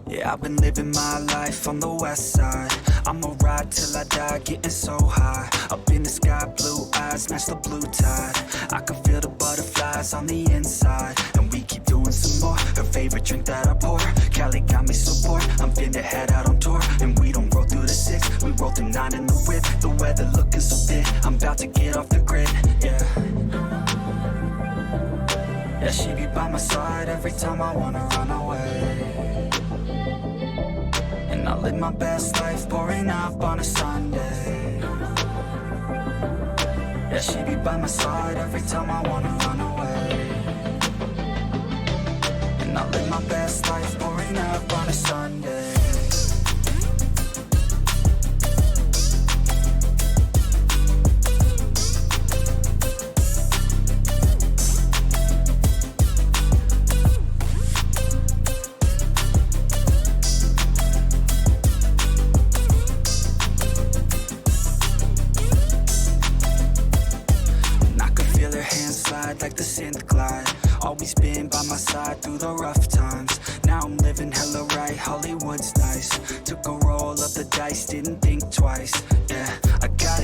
Yeah, I've been living my life on the west side. I'ma ride till I die, getting so high. Up in the sky, blue eyes, match the blue tide. I can feel the butterflies on the inside. And we keep doing some more. Her favorite drink that I pour, Cali got me so bored. I'm finna head out on tour, and we don't roll through the 6. We roll through 9 in the whip. The weather looking so thick, I'm about to get off the grid, yeah. Yeah, she be by my side every time I wanna run away. And I live my best life, pouring up on a Sunday. Yeah, she be by my side every time I wanna run away. And I live my best life, pouring up on a Sunday. Like the synth glide, always been by my side through the rough times. Now I'm living hella right, Hollywood's nice. Took a roll of the dice, didn't think twice. Yeah, I got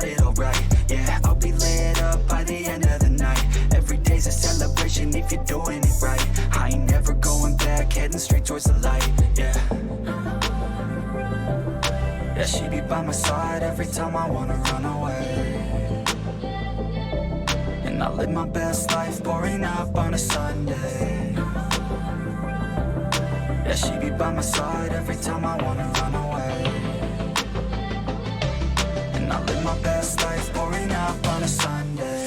it alright. Yeah, I'll be lit up by the end of the night. Every day's a celebration if you're doing it right. I ain't never going back, heading straight towards the light. Yeah, yeah, she be by my side every time I wanna run away. And I live my best life, pouring up on a Sunday. Yeah, she be by my side every time I wanna run away. And I live my best life, pouring up on a Sunday.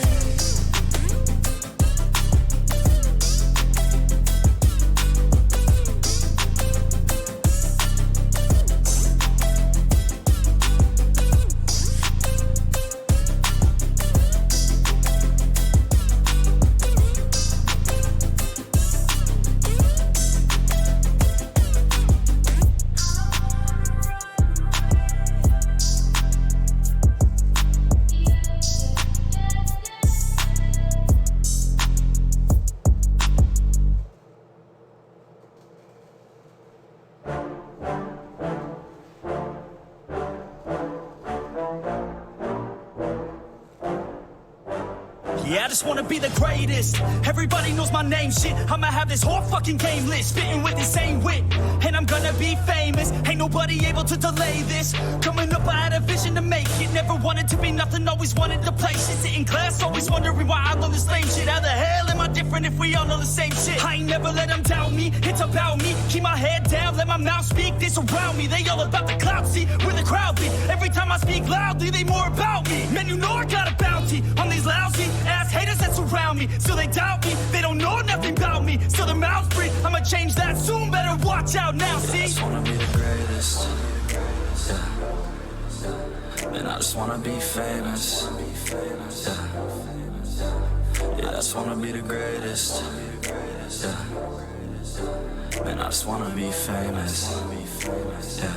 Yeah, I just wanna be the greatest. Everybody knows my name, shit. I'ma have this whole fucking game list, spitting with insane wit. And I'm gonna be famous, ain't nobody able to delay this. Coming up, I had a vision to make it. Never wanted to be nothing, always wanted to play shit. Sit in class, always wondering why I love this lame shit. How the hell am I different if we all know the same shit? I ain't never let them doubt me, it's about me. Keep my head down, let my mouth speak. They surround me, they all about the clout, see where the crowd be. Every time I speak loudly, they more about me. Man, you know I got a bounty on these lousy ass haters that surround me. So they doubt me, they don't know nothing about me. So their mouths breathe, I'ma change that soon. Better watch out now, see? I just wanna be the greatest. Yeah. Man, I just wanna be famous. Yeah. Yeah, I just wanna be the greatest. Yeah. Man, I just wanna be famous. Yeah.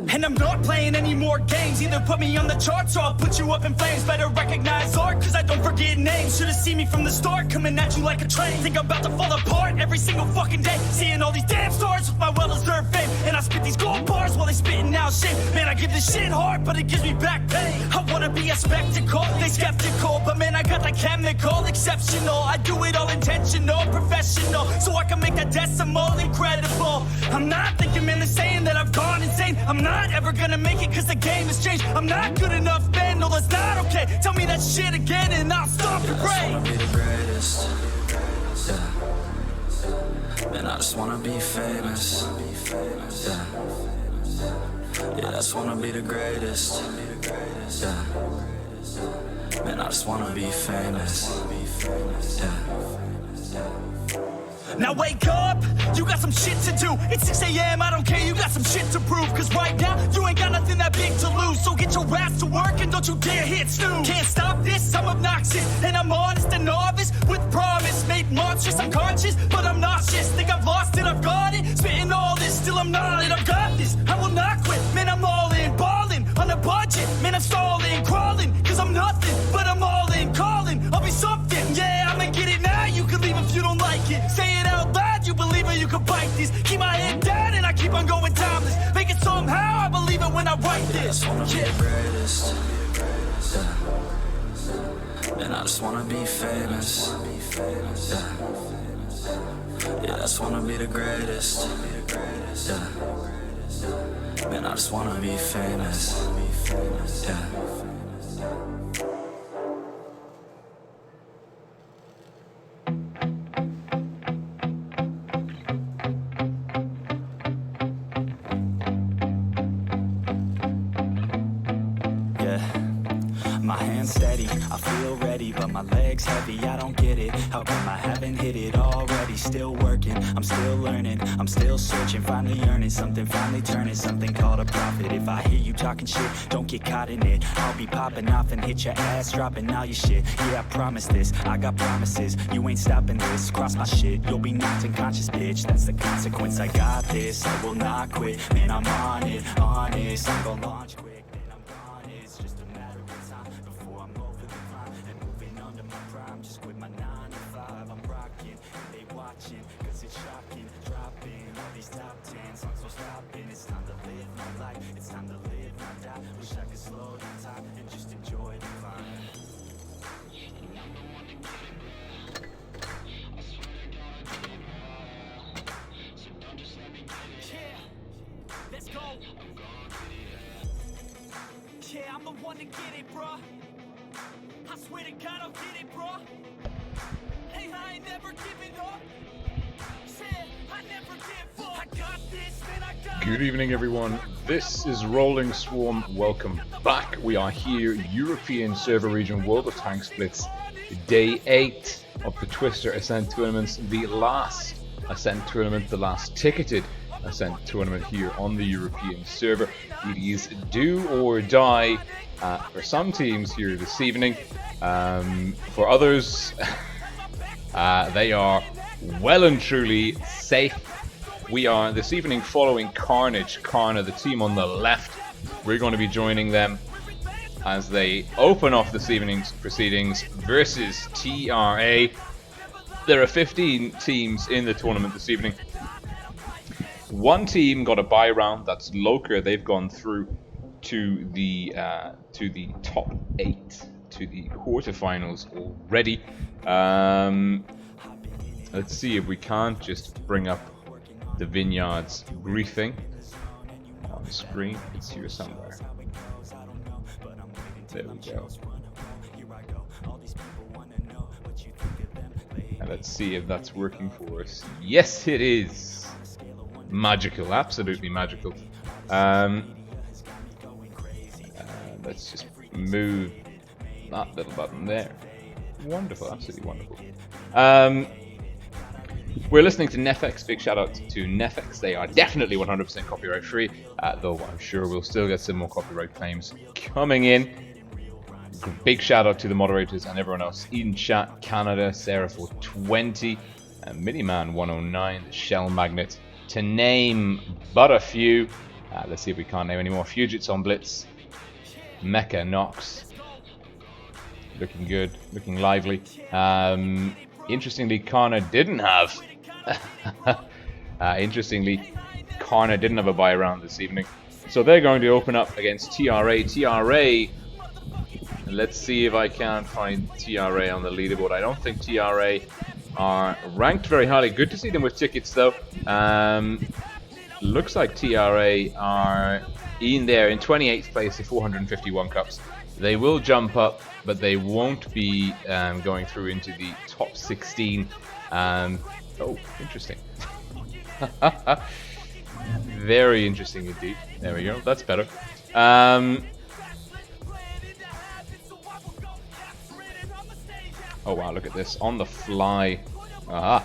And I'm not playing any more games. Either put me on the charts or I'll put you up in flames. Better recognize art, cause I don't forget names. Should've seen me from the start, coming at you like a train. Think I'm about to fall apart every single fucking day. Seeing all these damn stars with my well-deserved fame. And I spit these gold bars while they spitting out shit. Man, I give this shit hard, but it gives me back pain. I wanna be a spectacle, they skeptical. But man, I got that chemical, exceptional. I do it all intentional, professional. So I can make that decimal incredible. I'm not thinking, man, they're saying that I've gone insane. I'm not ever gonna make it cause the game has changed. I'm not good enough, man, no that's not okay. Tell me that shit again and I'll stop your brain. I just wanna be the greatest. Yeah. Man, I just wanna be famous. Yeah. Yeah, I just wanna be the greatest. Yeah. Man, I just wanna be famous. Yeah. Now wake up, you got some shit to do. It's 6 a.m, I don't care, you got some shit to prove. Cause right now, you ain't got nothing that big to lose. So get your ass to work and don't you dare hit snooze. Can't stop this, I'm obnoxious. And I'm honest and novice with promise. Made monstrous, I'm conscious, but I'm nauseous. Think I've lost it, I've got it. Spitting all this, still I'm not it, I've got this. I will not quit, man, I'm all in. Ballin', on a budget, man, I'm stalling. Crawling, cause I'm nothing, but I'm all in. Calling, I'll be something, yeah, I'ma get it now. You can leave if you don't like it. Say it out loud, you believe it. be the greatest. Yeah. And I just wanna be famous. Yeah, I just wanna be the greatest. Yeah. Man, I just wanna be famous. Yeah. My hands steady, I feel ready, but my legs heavy, I don't get it. How come I haven't hit it already? Still working, I'm still learning, I'm still searching, finally earning something, finally turning something called a profit. If I hear you talking shit, don't get caught in it. I'll be popping off and hit your ass, dropping all your shit. Yeah, I promise this, I got promises, you ain't stopping this. Cross my shit, you'll be knocked unconscious, bitch. That's the consequence, I got this, I will not quit. Man, I'm on it, honest, I'm gonna launch quick. Cause it's shocking, dropping all these top 10 songs, so stopping. It's time to live my life, it's time to live my die. Wish I could slow down time and just enjoy the climb. Yeah, let's go. Yeah, I'm the one to get it, bro. I swear to God I'll get it, bro. Hey, I ain't never giving up. Good evening, everyone. This is RollingSwarm. Welcome back. We are here, European Server Region World of Tanks Blitz, Day 8 of the Twister Ascent Tournaments, the last Ascent Tournament, the last ticketed Ascent Tournament here on the European server. It is do or die for some teams here this evening. For others, they are well and truly safe. We are this evening following Carnage, CARNA, the team on the left. We're going to be joining them as they open off this evening's proceedings versus TRA. There are 15 teams in the tournament this evening. One team got a bye round, that's Loker. They've gone through to the top 8, to the quarterfinals already. Let's see if we can't just bring up the Vineyards briefing on the screen. It's here somewhere. There we go. And let's see if that's working for us. Yes, it is. Magical, absolutely magical. Let's just move that little button there. Wonderful, absolutely wonderful. We're listening to Nefex. Big shout out to Nefex. They are definitely 100% copyright free, though I'm sure we'll still get some more copyright claims coming in. Big shout out to the moderators and everyone else in chat. Canada, Sarah 420, Miniman 109, the Shell Magnet, to name but a few. Let's see if we can't name any more. Fugits on Blitz, Mecha Nox, looking good, looking lively. Interestingly, CARNA didn't have. CARNA didn't have a bye round this evening, so they're going to open up against TRA. TRA. Let's see if I can find TRA on the leaderboard. I don't think TRA are ranked very highly. Good to see them with tickets, though. Looks like TRA are in there in 28th place with 451 cups. They will jump up, but they won't be going through into the top 16. Oh, interesting. Very interesting indeed. There we go. That's better. Oh wow, look at this. On the fly. Aha.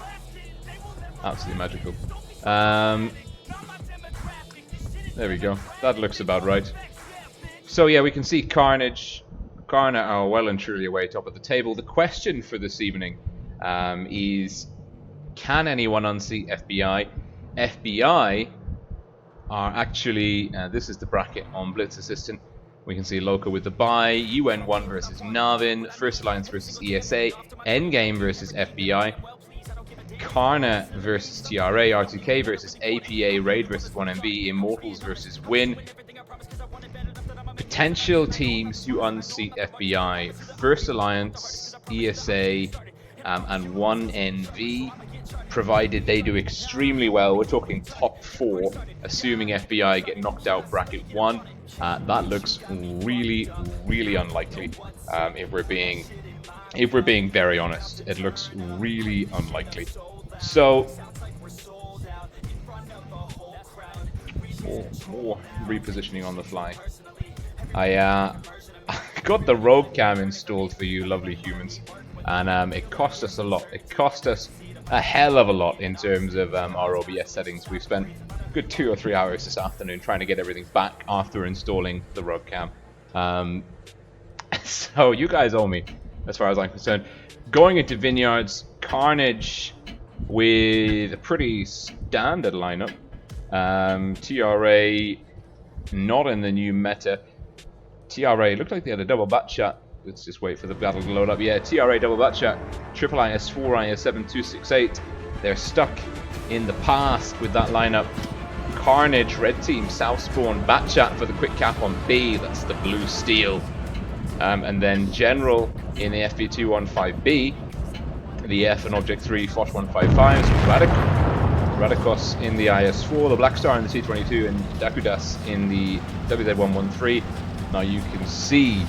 Absolutely magical. There we go. That looks about right. So yeah, we can see Carnage, CARNA are well and truly away top of the table. The question for this evening is, can anyone unseat FBI? FBI are actually, this is the bracket on Blitz Assistant. We can see Loka with the bye, UN1 versus Navin, First Alliance versus ESA, Endgame versus FBI, CARNA versus TRA, R2K versus APA, Raid versus 1MB, Immortals versus Win. potential teams to unseat FBI: First Alliance, ESA, and 1NV, provided they do extremely well. We're talking top 4, assuming FBI get knocked out bracket 1. That looks really, really unlikely. If we're being very honest, it looks really unlikely. So more repositioning on the fly. I got the rogue cam installed for you lovely humans, and it cost us a lot. It cost us a hell of a lot in terms of our OBS settings. We've spent a good 2 or 3 hours this afternoon trying to get everything back after installing the rogue cam. So you guys owe me, as far as I'm concerned. Going into Vineyards, Carnage with a pretty standard lineup. TRA not in the new meta. TRA looked like they had a double bat shot. Let's just wait for the battle to load up. Yeah, TRA double bat shot. Triple IS4, IS7, 268. They're stuck in the past with that lineup. Carnage, red team, south spawn, bat shot for the quick cap on B. That's the blue steel. And then General in the FV215B. The F and Object 3, Foch 155s. Radikos in the IS4, the Black Star in the T22, and Dakudas in the WZ113. Now you can see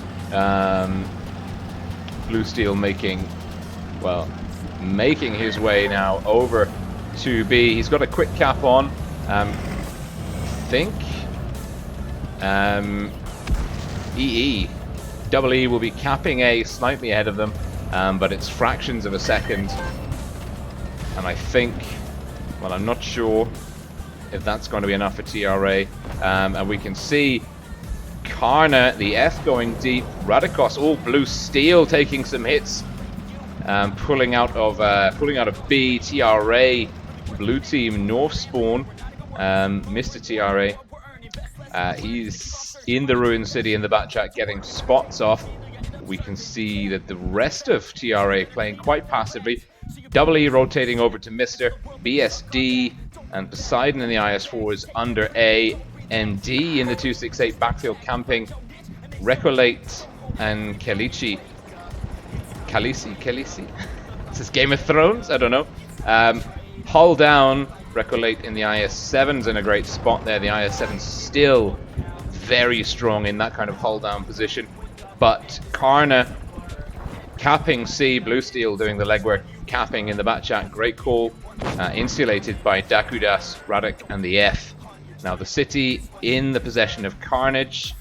Blue Steel making his way now over to B. He's got a quick cap on. I think Double E will be capping A slightly ahead of them, but it's fractions of a second. And I think, well, I'm not sure if that's going to be enough for TRA. And we can see CARNA, the F going deep. Radikos, all Blue Steel taking some hits, pulling out of B. TRA, blue team North spawn. Mr. TRA, he's in the Ruined City in the back chat getting spots off. We can see that the rest of TRA playing quite passively. Double E rotating over to Mr. BSD, and Poseidon in the IS4 is under A. MD in the 268 backfield camping. Recolate and Khaleesi. Is this Game of Thrones? I don't know. Hull down. Recolate in the IS7's in a great spot there. The IS7 still very strong in that kind of hull down position. But CARNA capping C. Blue Steel doing the legwork, capping in the back chat. Great call. Insulated by Dakudas, Radik, and the F. Now the city in the possession of Carnage.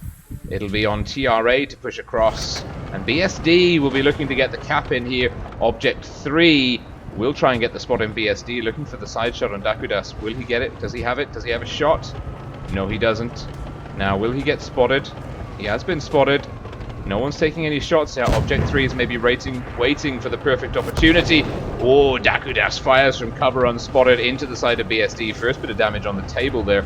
It'll be on TRA to push across, and BSD will be looking to get the cap in here. Object 3 will try and get the spot in BSD, looking for the side shot on Dakudas. Will he get it? Does he have it? Does he have a shot? No, he doesn't. Now, will he get spotted? He has been spotted. No one's taking any shots out. Object 3 is maybe waiting for the perfect opportunity. Oh, Dakudas fires from cover unspotted into the side of BSD. First bit of damage on the table there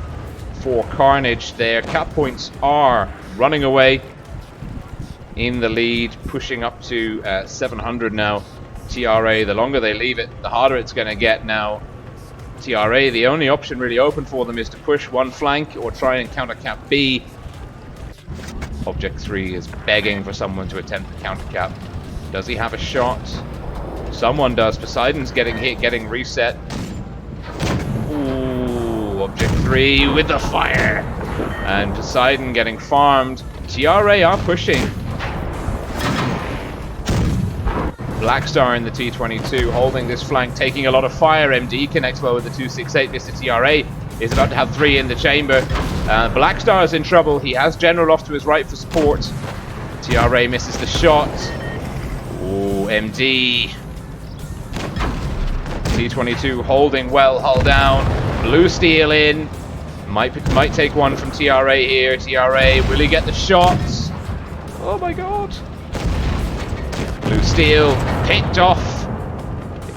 for Carnage. Their cap points are running away in the lead, pushing up to 700 now. TRA, the longer they leave it, the harder it's going to get now. TRA, the only option really open for them is to push one flank or try and counter cap B. Object 3 is begging for someone to attempt the counter cap. Does he have a shot? Someone does. Poseidon's getting hit, getting reset. Ooh, Object 3 with the fire. And Poseidon getting farmed. TRA are pushing. Blackstar in the T22 holding this flank, taking a lot of fire. MD connects well with the 268. Mr. TRA is about to have 3 in the chamber. Blackstar is in trouble. He has General off to his right for support. TRA misses the shot. Oh, MD. T22 holding well, hull down. Blue Steel in. Might take one from TRA here. TRA, will he get the shots? Oh my god. Blue Steel picked off.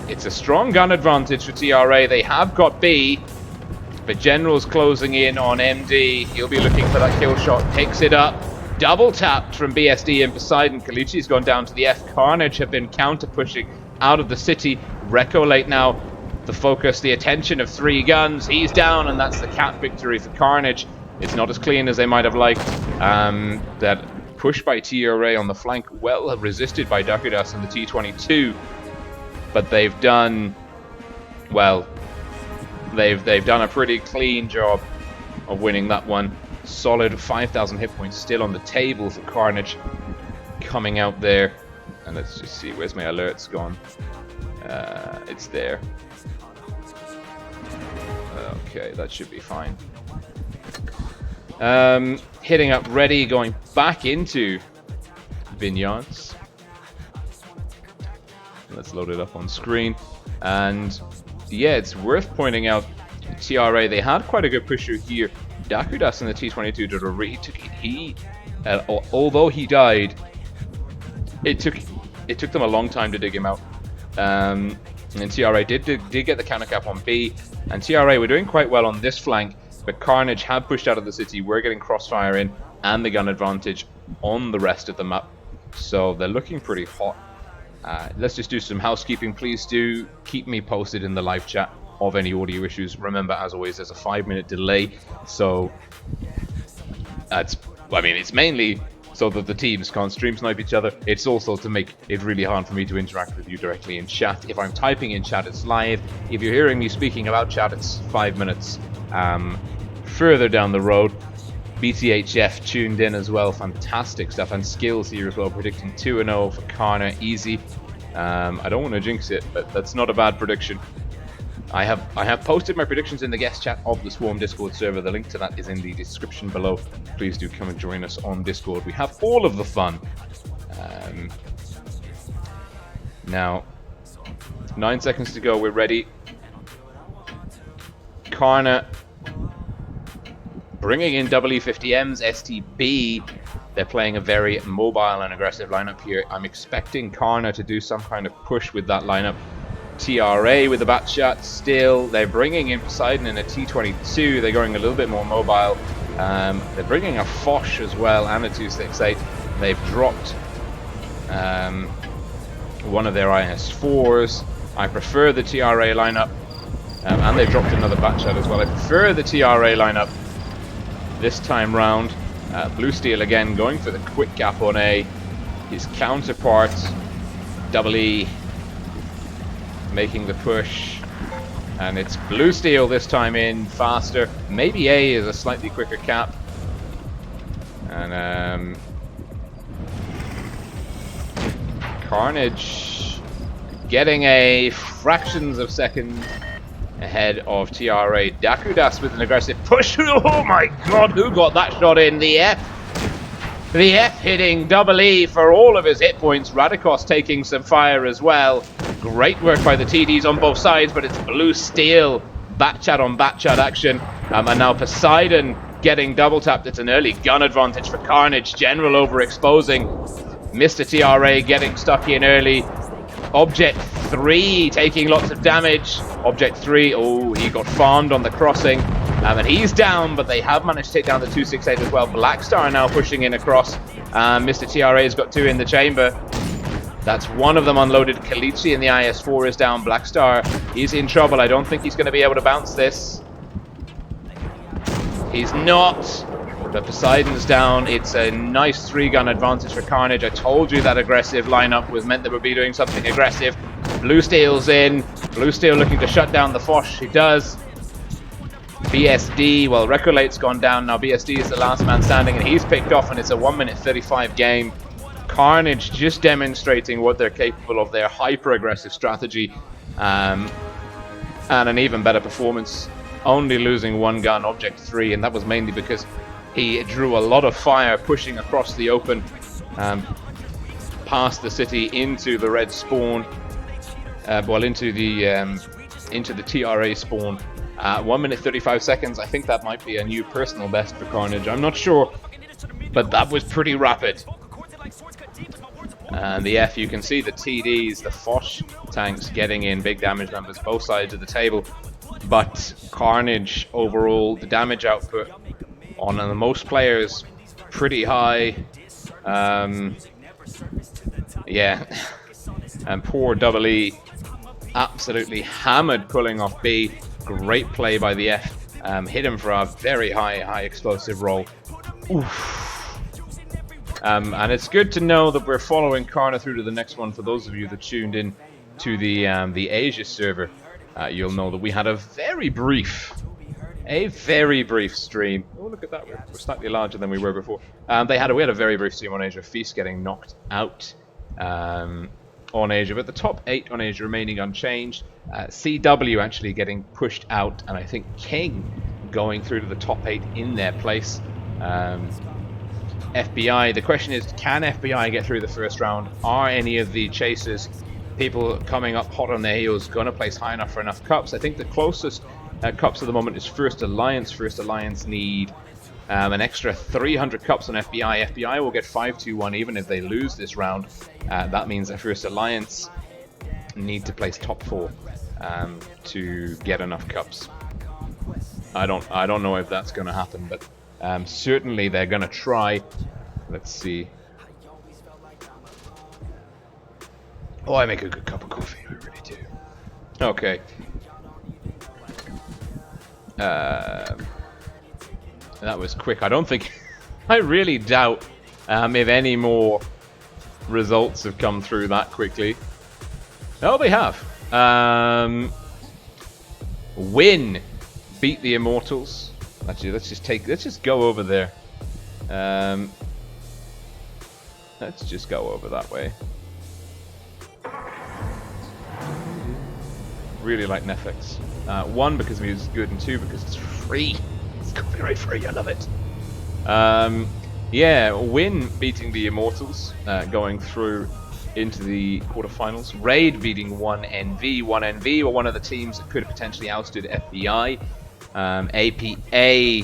It's a strong gun advantage for TRA. They have got B, but General's closing in on MD. He'll be looking for that kill shot. Picks it up. Double tapped from BSD and Poseidon. Khaleesi's gone down to the F. Carnage have been counter pushing out of the city. Recolate now the focus, the attention of 3 guns. He's down, and that's the cap victory for Carnage. It's not as clean as they might have liked. That push by TRA on the flank, well resisted by Dakudas and the T22, but they've done, well, they've done a pretty clean job of winning that one. Solid 5,000 hit points still on the table for Carnage coming out there. And let's just see, where's my alerts gone? It's there. Okay, that should be fine. Hitting up ready, going back into Vineyards. Let's load it up on screen. And yeah, it's worth pointing out, TRA, they had quite a good pusher here. Dakudas in the T22 did a really although he died, it took them a long time to dig him out. And TRA did get the counter cap on B, and TRA were doing quite well on this flank, but Carnage had pushed out of the city. We're getting crossfire in and the gun advantage on the rest of the map, so they're looking pretty hot. Let's just do some housekeeping. Please do keep me posted in the live chat of any audio issues. Remember, as always, there's a 5-minute delay, so it's mainly so that the teams can't stream snipe each other. It's also to make it really hard for me to interact with you directly in chat. If I'm typing in chat, it's live. If you're hearing me speaking about chat, it's 5 minutes. Further down the road, BTHF tuned in as well. Fantastic stuff, and skills here as well, predicting 2-0 for CARNA, easy. I don't want to jinx it, but that's not a bad prediction. I have posted my predictions in the guest chat of the Swarm Discord server. The link to that is in the description below. Please do come and join us on Discord. We have all of the fun. Now, 9 seconds to go. We're ready. CARNA bringing in WE50Ms, STB. They're playing a very mobile and aggressive lineup here. I'm expecting CARNA to do some kind of push with that lineup. TRA with the bat shot still. They're bringing in Poseidon in a T22. They're going a little bit more mobile. They're bringing a Foch as well and a 268. They've dropped one of their IS4s. I prefer the TRA lineup. And they've dropped another bat shot as well. I prefer the TRA lineup this time round. Blue Steel again going for the quick gap on A. His counterpart, WE, making the push, and it's Blue Steel this time in faster. Maybe A is a slightly quicker cap, and Carnage getting a fractions of second ahead of TRA. Dakudas with an aggressive push. Oh my god, who got that shot in? The F hitting WE for all of his hit points. Radikos taking some fire as well. Great work by the TDs on both sides, but it's Blue Steel. Bat-chat on bat-chat action. And now Poseidon getting double tapped. It's an early gun advantage for Carnage. General overexposing. Mr. TRA getting stuck in early. Object 3 taking lots of damage. Object 3, oh, he got farmed on the crossing. And he's down, but they have managed to take down the 268 as well. Blackstar now pushing in across. Mr. TRA's got 2 in the chamber. That's one of them unloaded. Kalichi in the IS4 is down. Blackstar is in trouble. I don't think he's going to be able to bounce this. He's not. But Poseidon's down. It's a nice 3-gun advantage for Carnage. I told you that aggressive lineup was meant they would be doing something aggressive. Blue Steel's in. Blue Steel looking to shut down the Foch. He does. BSD, well, Recolate's gone down. Now BSD is the last man standing, and he's picked off, and it's a 1 minute 35 game. Carnage just demonstrating what they're capable of, their hyper-aggressive strategy, and an even better performance. Only losing 1 gun, Object 3, and that was mainly because he drew a lot of fire pushing across the open, past the city into the red spawn, into the TRA spawn. 1 minute 35 seconds. I think that might be a new personal best for Carnage. I'm not sure, but that was pretty rapid. And the F, you can see the TDs, the Foch tanks getting in big damage numbers both sides of the table. But Carnage overall, the damage output on the most players, pretty high. Yeah, and poor WE absolutely hammered pulling off B. Great play by the F. Hit him for a very high explosive roll. Oof. And it's good to know that we're following Carna through to the next one. For those of you that tuned in to the Asia server, you'll know that we had a very brief stream. Oh, look at that! We're slightly larger than we were before. We had a very brief stream on Asia. Feast getting knocked out on Asia, but the top 8 on Asia remaining unchanged. CW actually getting pushed out, and I think King going through to the top 8 in their place. FBI, the question is, can FBI get through the first round? Are any of the chasers, people coming up hot on their heels, going to place high enough for enough cups? I think the closest cups at the moment is First Alliance. First Alliance need an extra 300 cups on FBI. FBI will get 5-2-1 even if they lose this round. That means that First Alliance need to place top 4 to get enough cups. I don't know if that's going to happen, but certainly they're going to try. Let's see. Oh, I make a good cup of coffee. I really do. Okay. That was quick. I don't think... I really doubt if any more results have come through that quickly. Oh, they have. Win beat the Immortals. Actually, let's just go over there. Let's just go over that way. Really like Netflix. 1, because the music's good, and 2, because it's free. It's copyright free, I love it. Yeah, Win beating the Immortals, going through into the quarterfinals. Raid beating 1NV. 1NV were one of the teams that could have potentially ousted FBI. APA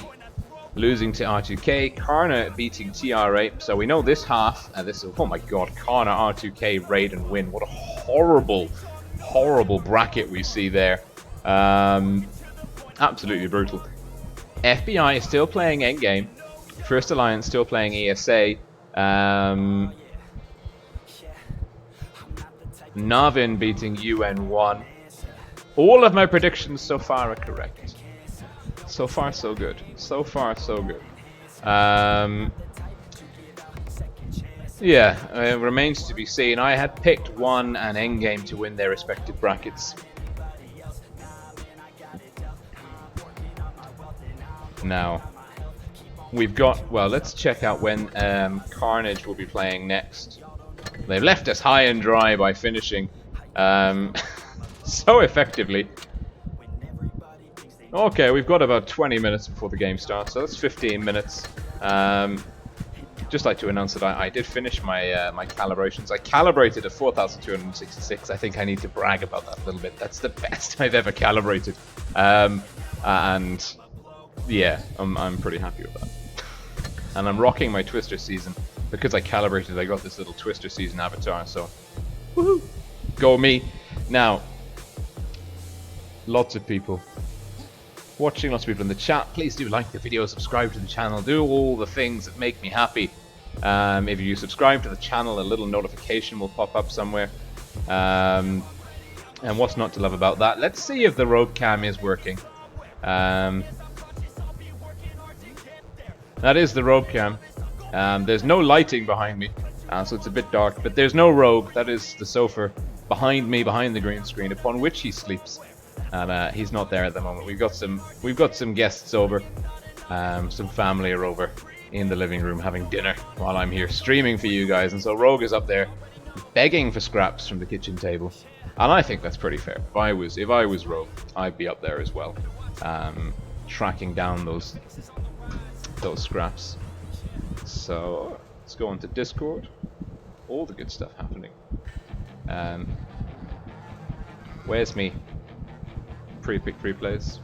losing to R2K. CARNA beating TR8. So we know this half. Oh my god, CARNA, R2K, Raid, and Win. What a horrible bracket we see there. Absolutely brutal. FBI is still playing endgame. First Alliance still playing ESA. Navin beating UN1. All of my predictions so far are correct. So far, so good. So far, so good. Yeah, it remains to be seen. I had picked 1 and Endgame to win their respective brackets. Now, we've got... Well, let's check out when Carnage will be playing next. They've left us high and dry by finishing so effectively. Okay, we've got about 20 minutes before the game starts, so that's 15 minutes. Just like to announce that I did finish my my calibrations. I calibrated at 4,266. I think I need to brag about that a little bit. That's the best I've ever calibrated. And yeah, I'm pretty happy with that. And I'm rocking my Twister season. Because I calibrated, I got this little Twister season avatar, so woohoo! Go me! Now, lots of people watching, lots of people in the chat. Please do like the video, subscribe to the channel, do all the things that make me happy. If you subscribe to the channel, a little notification will pop up somewhere. And what's not to love about that? Let's see if the rogue cam is working. That is the rogue cam. There's no lighting behind me, so it's a bit dark, but there's no rogue. That is the sofa behind me, behind the green screen, upon which he sleeps. And he's not there at the moment. We've got some guests over, some family are over in the living room having dinner while I'm here streaming for you guys. And so Rogue is up there begging for scraps from the kitchen table, and I think that's pretty fair. If I was Rogue, I'd be up there as well, tracking down those scraps. So let's go into Discord. All the good stuff happening. Where's me? Pre-pick replays.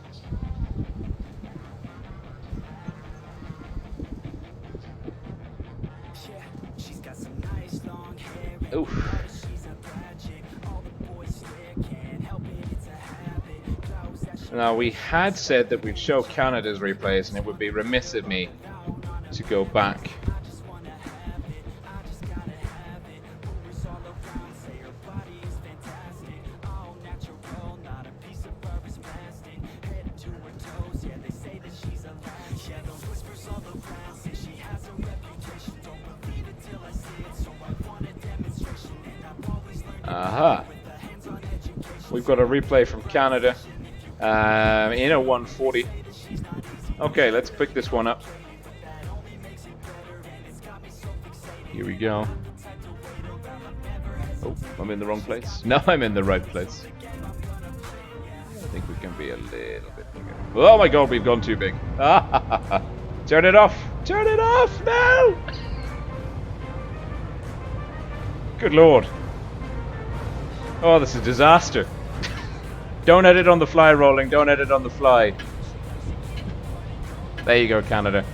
Oof. Now, we had said that we'd show Canada's replays, and it would be remiss of me to go back. Aha. We've got a replay from Canada in a 140. Okay, let's pick this one up. Here we go. Oh, I'm in the wrong place. No, I'm in the right place. I think we can be a little bit bigger. Oh my god, we've gone too big. Turn it off! Turn it off! No! Good lord. Oh, this is a disaster. Don't edit on the fly, Rolling. Don't edit on the fly. There you go, Canada.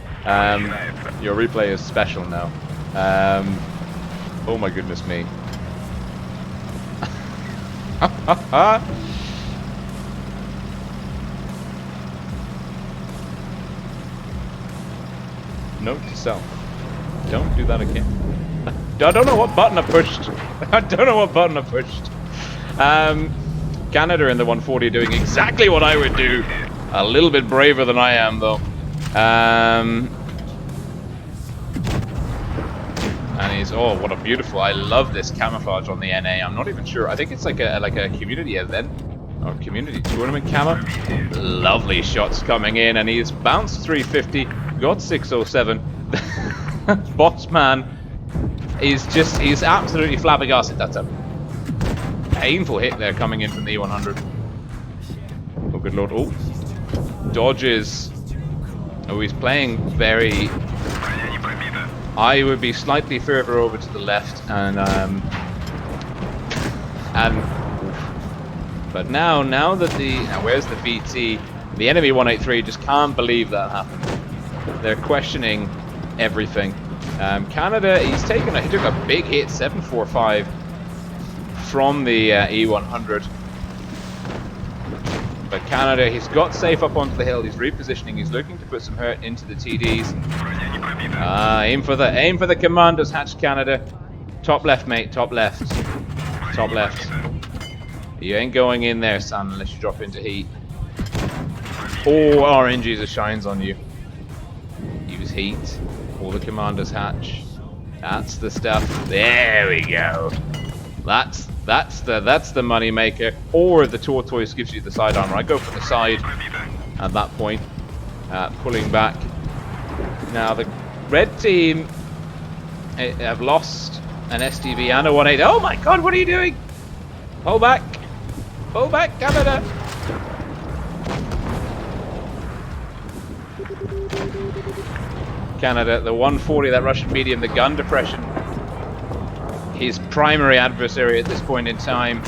Your replay is special now. Oh my goodness me. Note to self. Don't do that again. I don't know what button I pushed. I don't know what button I pushed. Canada in the 140 doing exactly what I would do. A little bit braver than I am, though. And he's, oh, what a beautiful, I love this camouflage on the NA. I'm not even sure. I think it's like a community event or community tournament camo. Lovely shots coming in, and he's bounced 350, got 607. Botsman is just, he's absolutely flabbergasted. That's a painful hit there coming in from the E100. Oh, good lord. Oh, dodges. Oh, he's playing very... I would be slightly further over to the left, but now that the... Now, where's the VT? The enemy 183 just can't believe that happened. They're questioning everything. Canada, he took a big hit, 745 from the E100. But Canada, he's got safe up onto the hill. He's repositioning. He's looking to put some hurt into the TDs. Aim for the commander's hatch, Canada. Top left, mate. Top left. Top left. You ain't going in there, son, unless you drop into heat. Oh, RNG's a shines on you. Use heat. Or the commander's hatch. That's the stuff. There we go. That's the money maker. Or the tortoise gives you the side armor. I go for the side at that point. Pulling back. Now the red team have lost an STV and a 1.8. Oh my god, what are you doing? Pull back. Pull back, Canada. Canada, the 140, that Russian medium, the gun depression. His primary adversary at this point in time.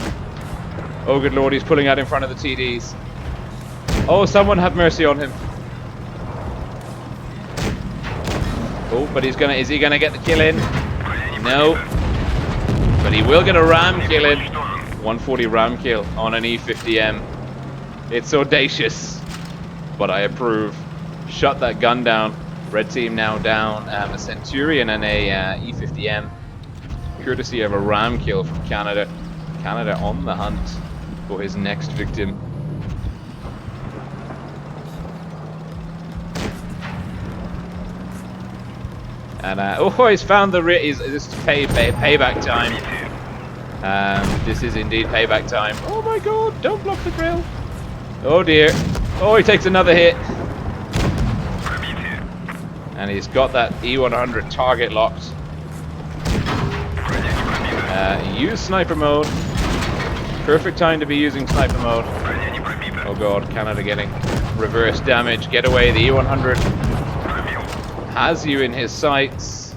Oh good lord, he's pulling out in front of the TDs. Oh, someone have mercy on him. Oh, but is he gonna get the kill in? No. But he will get a ram kill in. 140 ram kill on an E50M. It's audacious, but I approve. Shut that gun down. Red team now down a Centurion and a E50M. Courtesy of a ram kill from Canada. Canada on the hunt for his next victim. And oh, he's found the this is payback time. This is indeed payback time. Oh my god! Don't block the grill. Oh dear. Oh, he takes another hit. And he's got that E100 target locked. Use sniper mode. Perfect time to be using sniper mode. Oh god, Canada getting reverse damage. Get away, the E100 has you in his sights.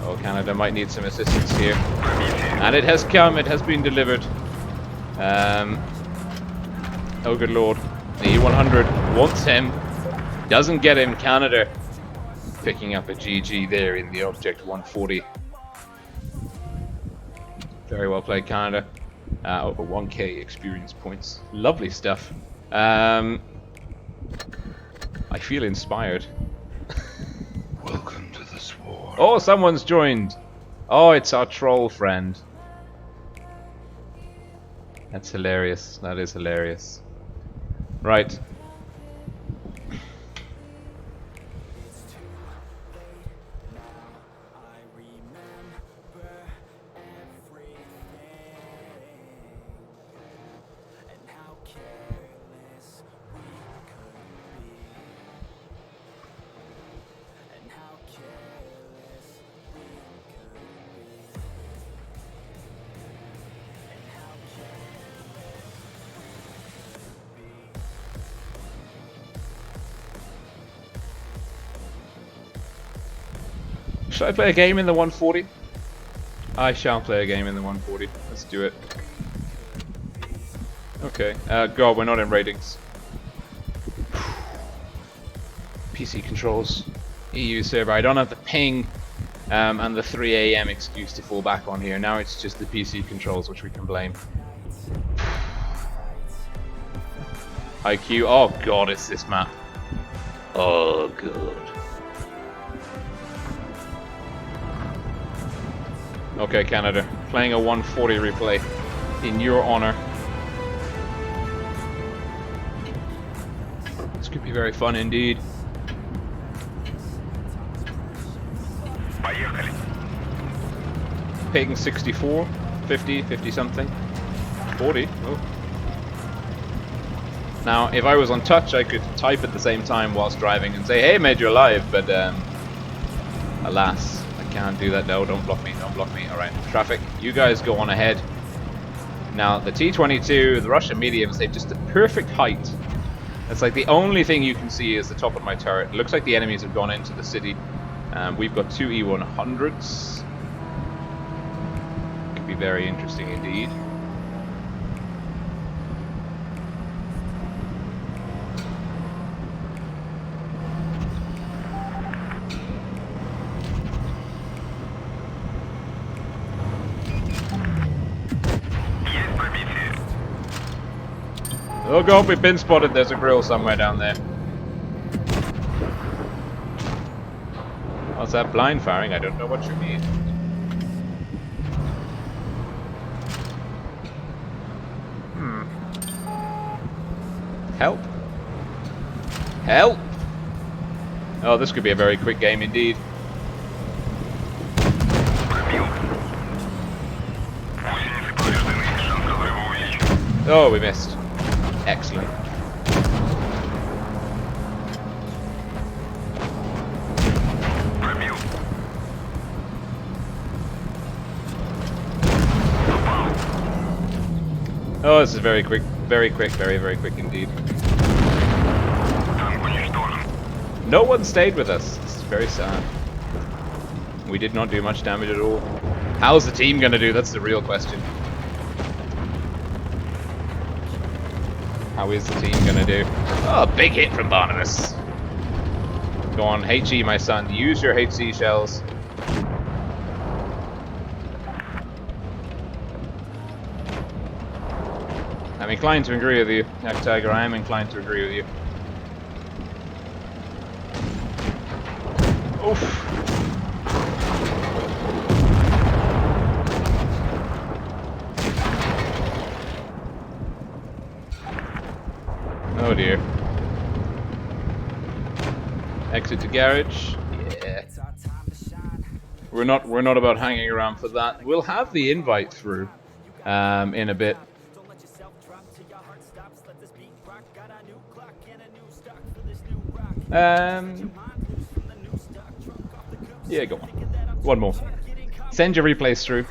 Oh, Canada might need some assistance here. And it has come, it has been delivered. Oh good lord. The E100 wants him. Doesn't get him. Canada picking up a GG there in the Object 140. Very well played, Canada. Over 1k experience points. Lovely stuff. I feel inspired. Welcome to the swarm. Oh, someone's joined. Oh, it's our troll friend. That's hilarious. That is hilarious. Right. Should I play a game in the 140? I shall play a game in the 140. Let's do it. Okay. God, we're not in ratings. PC controls. EU server. I don't have the ping and the 3 AM excuse to fall back on here. Now it's just the PC controls which we can blame. IQ. Oh god, it's this map. Oh god. Okay, Canada. Playing a 140 replay. In your honor. This could be very fun indeed. Ping 64, 50, 50 something. 40. Oh. Now, if I was on touch, I could type at the same time whilst driving and say, hey, mate, you're live, but alas, I can't do that. No, don't block me, don't block me. Alright, traffic, you guys go on ahead. Now, the T-22, the Russian mediums, they've just the perfect height. It's like the only thing you can see is the top of my turret. It looks like the enemies have gone into the city. We've got 2 E100s. Could be very interesting indeed. Oh god, we've been spotted. There's a grill somewhere down there. What's that blind firing? I don't know what you mean. Help. Help! Oh, this could be a very quick game indeed. Oh, we missed. Excellent. Oh, this is very quick, very quick, very quick indeed. No one stayed with us. This is very sad. We did not do much damage at all. How's the team gonna do? That's the real question. How is the team gonna do? Oh, big hit from Barnabas. Go on, HE, my son. Use your HC shells. I'm inclined to agree with you, Yak Tiger. I am inclined to agree with you. Oof. Oh dear. Exit to garage. Yeah. We're not about hanging around for that. We'll have the invite through in a bit. Yeah, go on. One more. Send your replays through.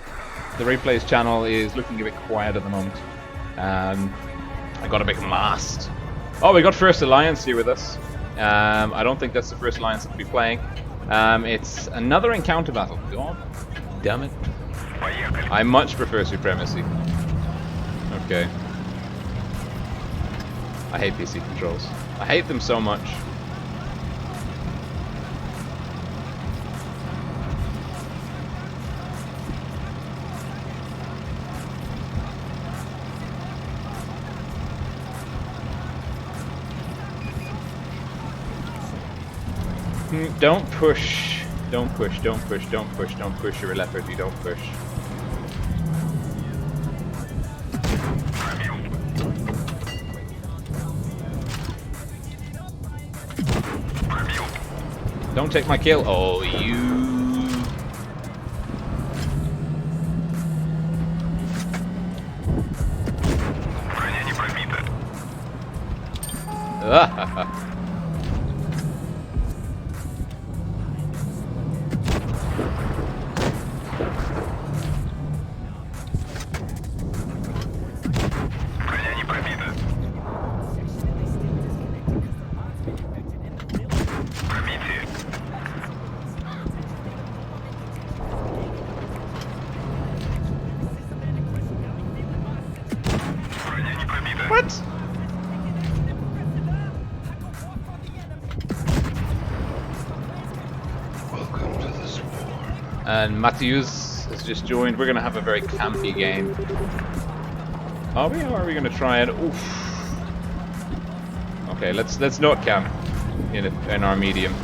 The replays channel is looking a bit quiet at the moment. I got a big blast. Oh, we got First Alliance here with us. I don't think that's the First Alliance that we'll be playing. It's another encounter battle. God damn it. I much prefer Supremacy. Okay. I hate PC controls. I hate them so much. Don't push. Don't push. Don't push. Don't push. Don't push. You're a leopard. You don't push. Don't take my kill. Oh, you. What? Welcome to the swarm. And Matthews has just joined. We're going to have a very campy game. Are we? Or are we going to try it? Oof. Okay, let's not camp in our medium.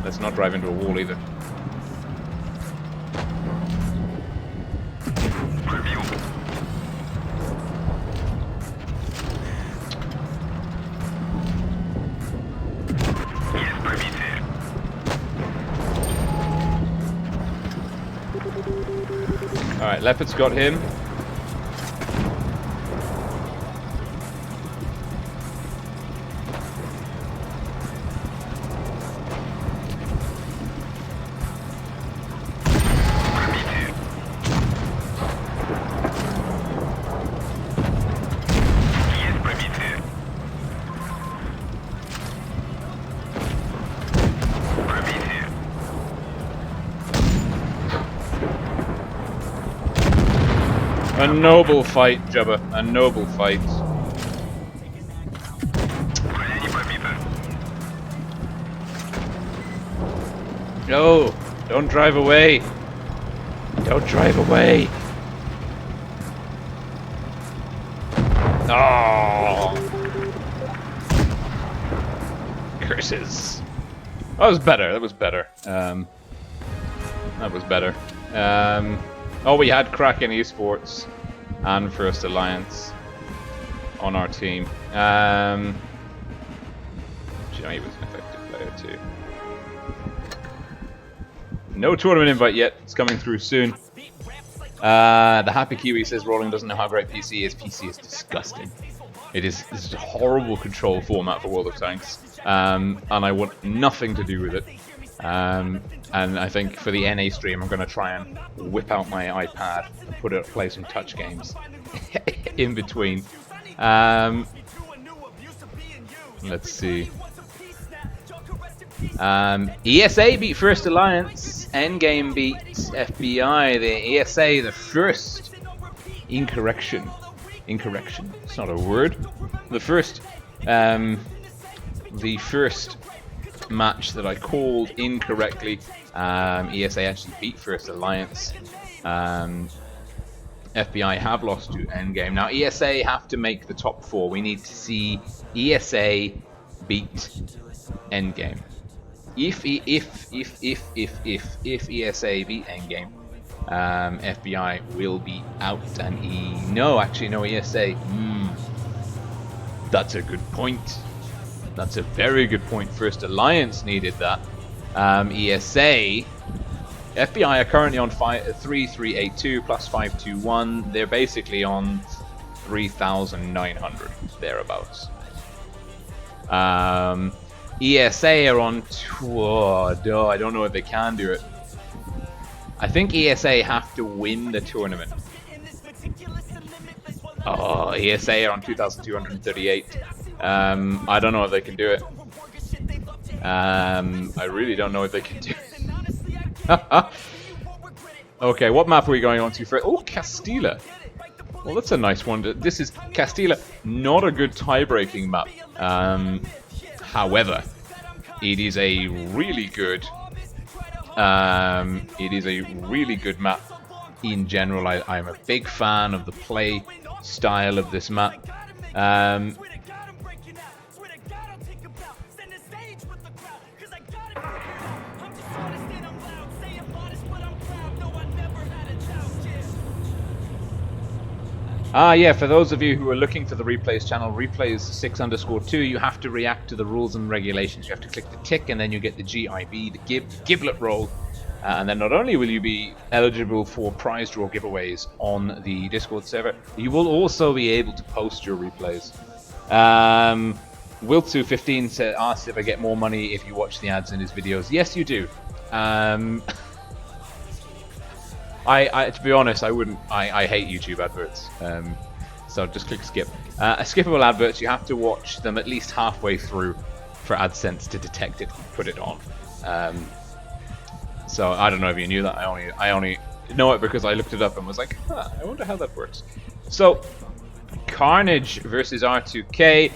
Let's not drive into a wall either. Alright, Leopard's got him. A noble fight, Jabba. A noble fight. No! Don't drive away! Don't drive away! Oh! Curses. That was better. That was better. That was better. Oh, we had Kraken Esports and First Alliance on our team. You know, he was an effective player too. No tournament invite yet. It's coming through soon. The Happy Kiwi says Rolling doesn't know how great PC is. PC is disgusting. This is a horrible control format for World of Tanks, and I want nothing to do with it. And I think for the NA stream, I'm going to try and whip out my iPad and play some touch games in between. Let's see. ESA beat First Alliance. Endgame beat FBI. The ESA, the first incorrection. It's not a word. The first match that I called incorrectly. ESA actually beat First Alliance. FBI have lost to Endgame. Now ESA have to make the top 4. We need to see ESA beat Endgame. If ESA beat Endgame, FBI will be out, and no, ESA. That's a good point. That's a very good point. First Alliance needed that. ESA, FBI are currently on 3382 plus 521. They're basically on 3,900 thereabouts. ESA are on. I don't know if they can do it. I think ESA have to win the tournament. Oh, ESA are on 2,238. I don't know if they can do it. I really don't know if they can do it. Okay, what map are we going on to first? Oh, Castilla. Well, that's a nice one. This is Castilla, not a good tie-breaking map. However, it is a really good. It is a really good map in general. I'm a big fan of the play style of this map. Yeah, for those of you who are looking for the replays channel, replays 6_2, you have to react to the rules and regulations. You have to click the tick, and then you get the GIB, the giblet roll. And then not only will you be eligible for prize draw giveaways on the Discord server, you will also be able to post your replays. Wiltsu15 asked if I get more money if you watch the ads in his videos. Yes, you do. To be honest, I wouldn't. I hate YouTube adverts. So just click skip. Skippable adverts, you have to watch them at least halfway through for AdSense to detect it and put it on. So I don't know if you knew that. I only know it because I looked it up and was like, I wonder how that works. So Carnage versus R2K.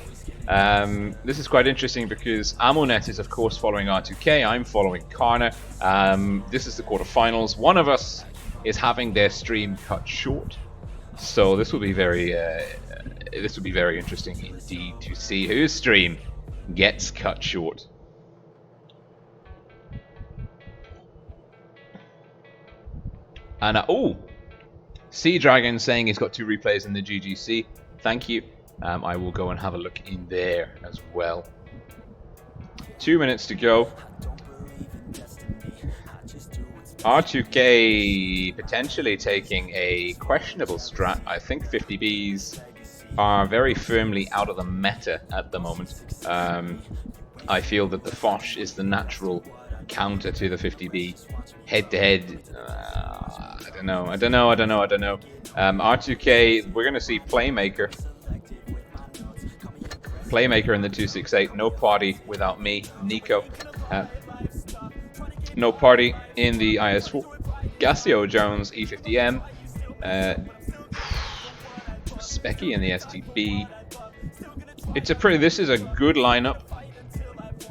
This is quite interesting because Amonet is of course following R2K, I'm following CARNA. This is the quarterfinals. One of us is having their stream cut short, so this will be very interesting indeed to see whose stream gets cut short. And oh, Sea Dragon saying he's got 2 replays in the GGC. Thank you. I will go and have a look in there as well. 2 minutes to go. R2K potentially taking a questionable strat. I think 50Bs are very firmly out of the meta at the moment. I feel that the Foch is the natural counter to the 50B. Head to head, I don't know. R2K, we're going to see Playmaker in the 268. No party without me, Nico. No party in the IS4. Gassio Jones, E50M. Specky in the STB. This is a good lineup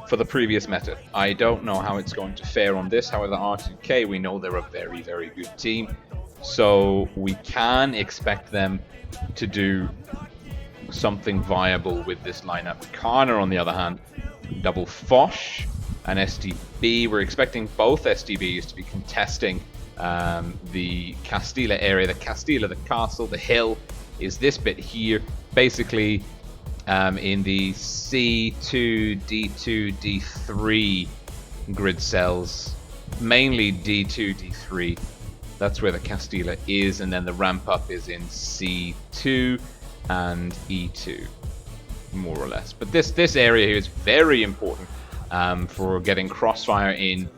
for the previous meta. I don't know how it's going to fare on this. However, R2K, we know they're a very, very good team. So we can expect them to do something viable with this lineup. CARNA, on the other hand, double Foch and STB. We're expecting both STBs to be contesting the Castilla area. The Castilla, the castle, the hill is this bit here. Basically, in the C2, D2, D3 grid cells, mainly D2, D3. That's where the Castilla is, and then the ramp up is in C2 and E2, more or less. But this area here is very important for getting crossfire in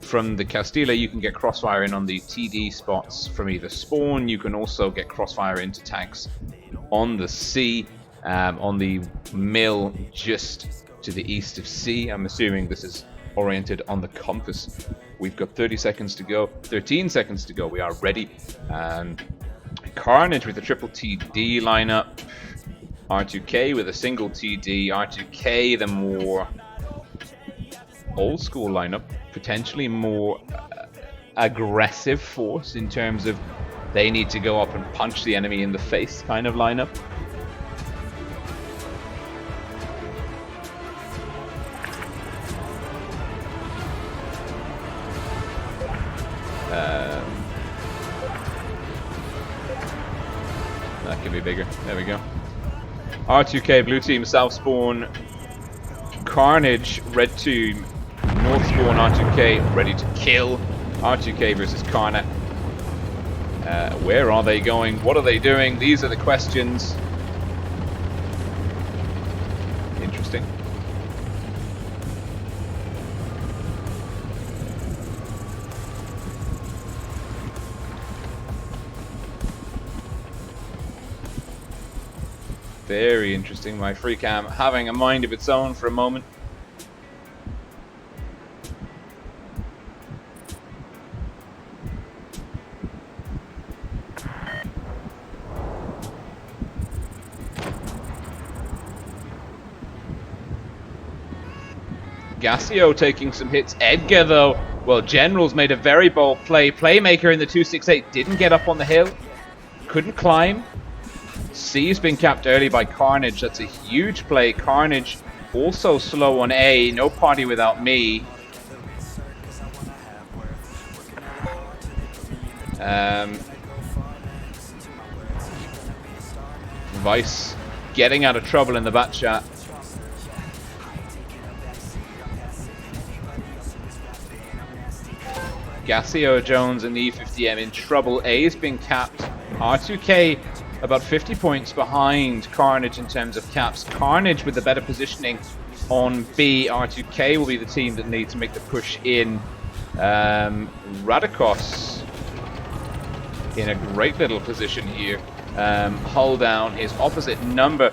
from the Castilla. You can get crossfire in on the TD spots from either spawn. You can also get crossfire into tanks on the C, on the mill just to the east of C. I'm assuming this is oriented on the compass. We've got 30 seconds to go, 13 seconds to go. We are ready. Carnage with a triple TD lineup. R2K with a single TD. R2K, the more old school lineup, potentially more aggressive force in terms of they need to go up and punch the enemy in the face kind of lineup. That can be bigger. There we go. R2K, blue team, south spawn. Carnage, red team, north spawn. R2K, ready to kill. R2K versus CARNA. Where are they going? What are they doing? These are the questions. Interesting. Very interesting. My free cam having a mind of its own for a moment. Gassio taking some hits. Edgar, though, well, General's made a very bold play. Playmaker in the 268 didn't get up on the hill. Couldn't climb. C's been capped early by Carnage. That's a huge play. Carnage also slow on A. No party without me. Vice getting out of trouble in the bat chat. Gassio Jones and the E50M in trouble. A has been capped. R2K about 50 points behind Carnage in terms of caps. Carnage with the better positioning on B. R2K will be the team that needs to make the push in. Radikos in a great little position here. Hull down his opposite number.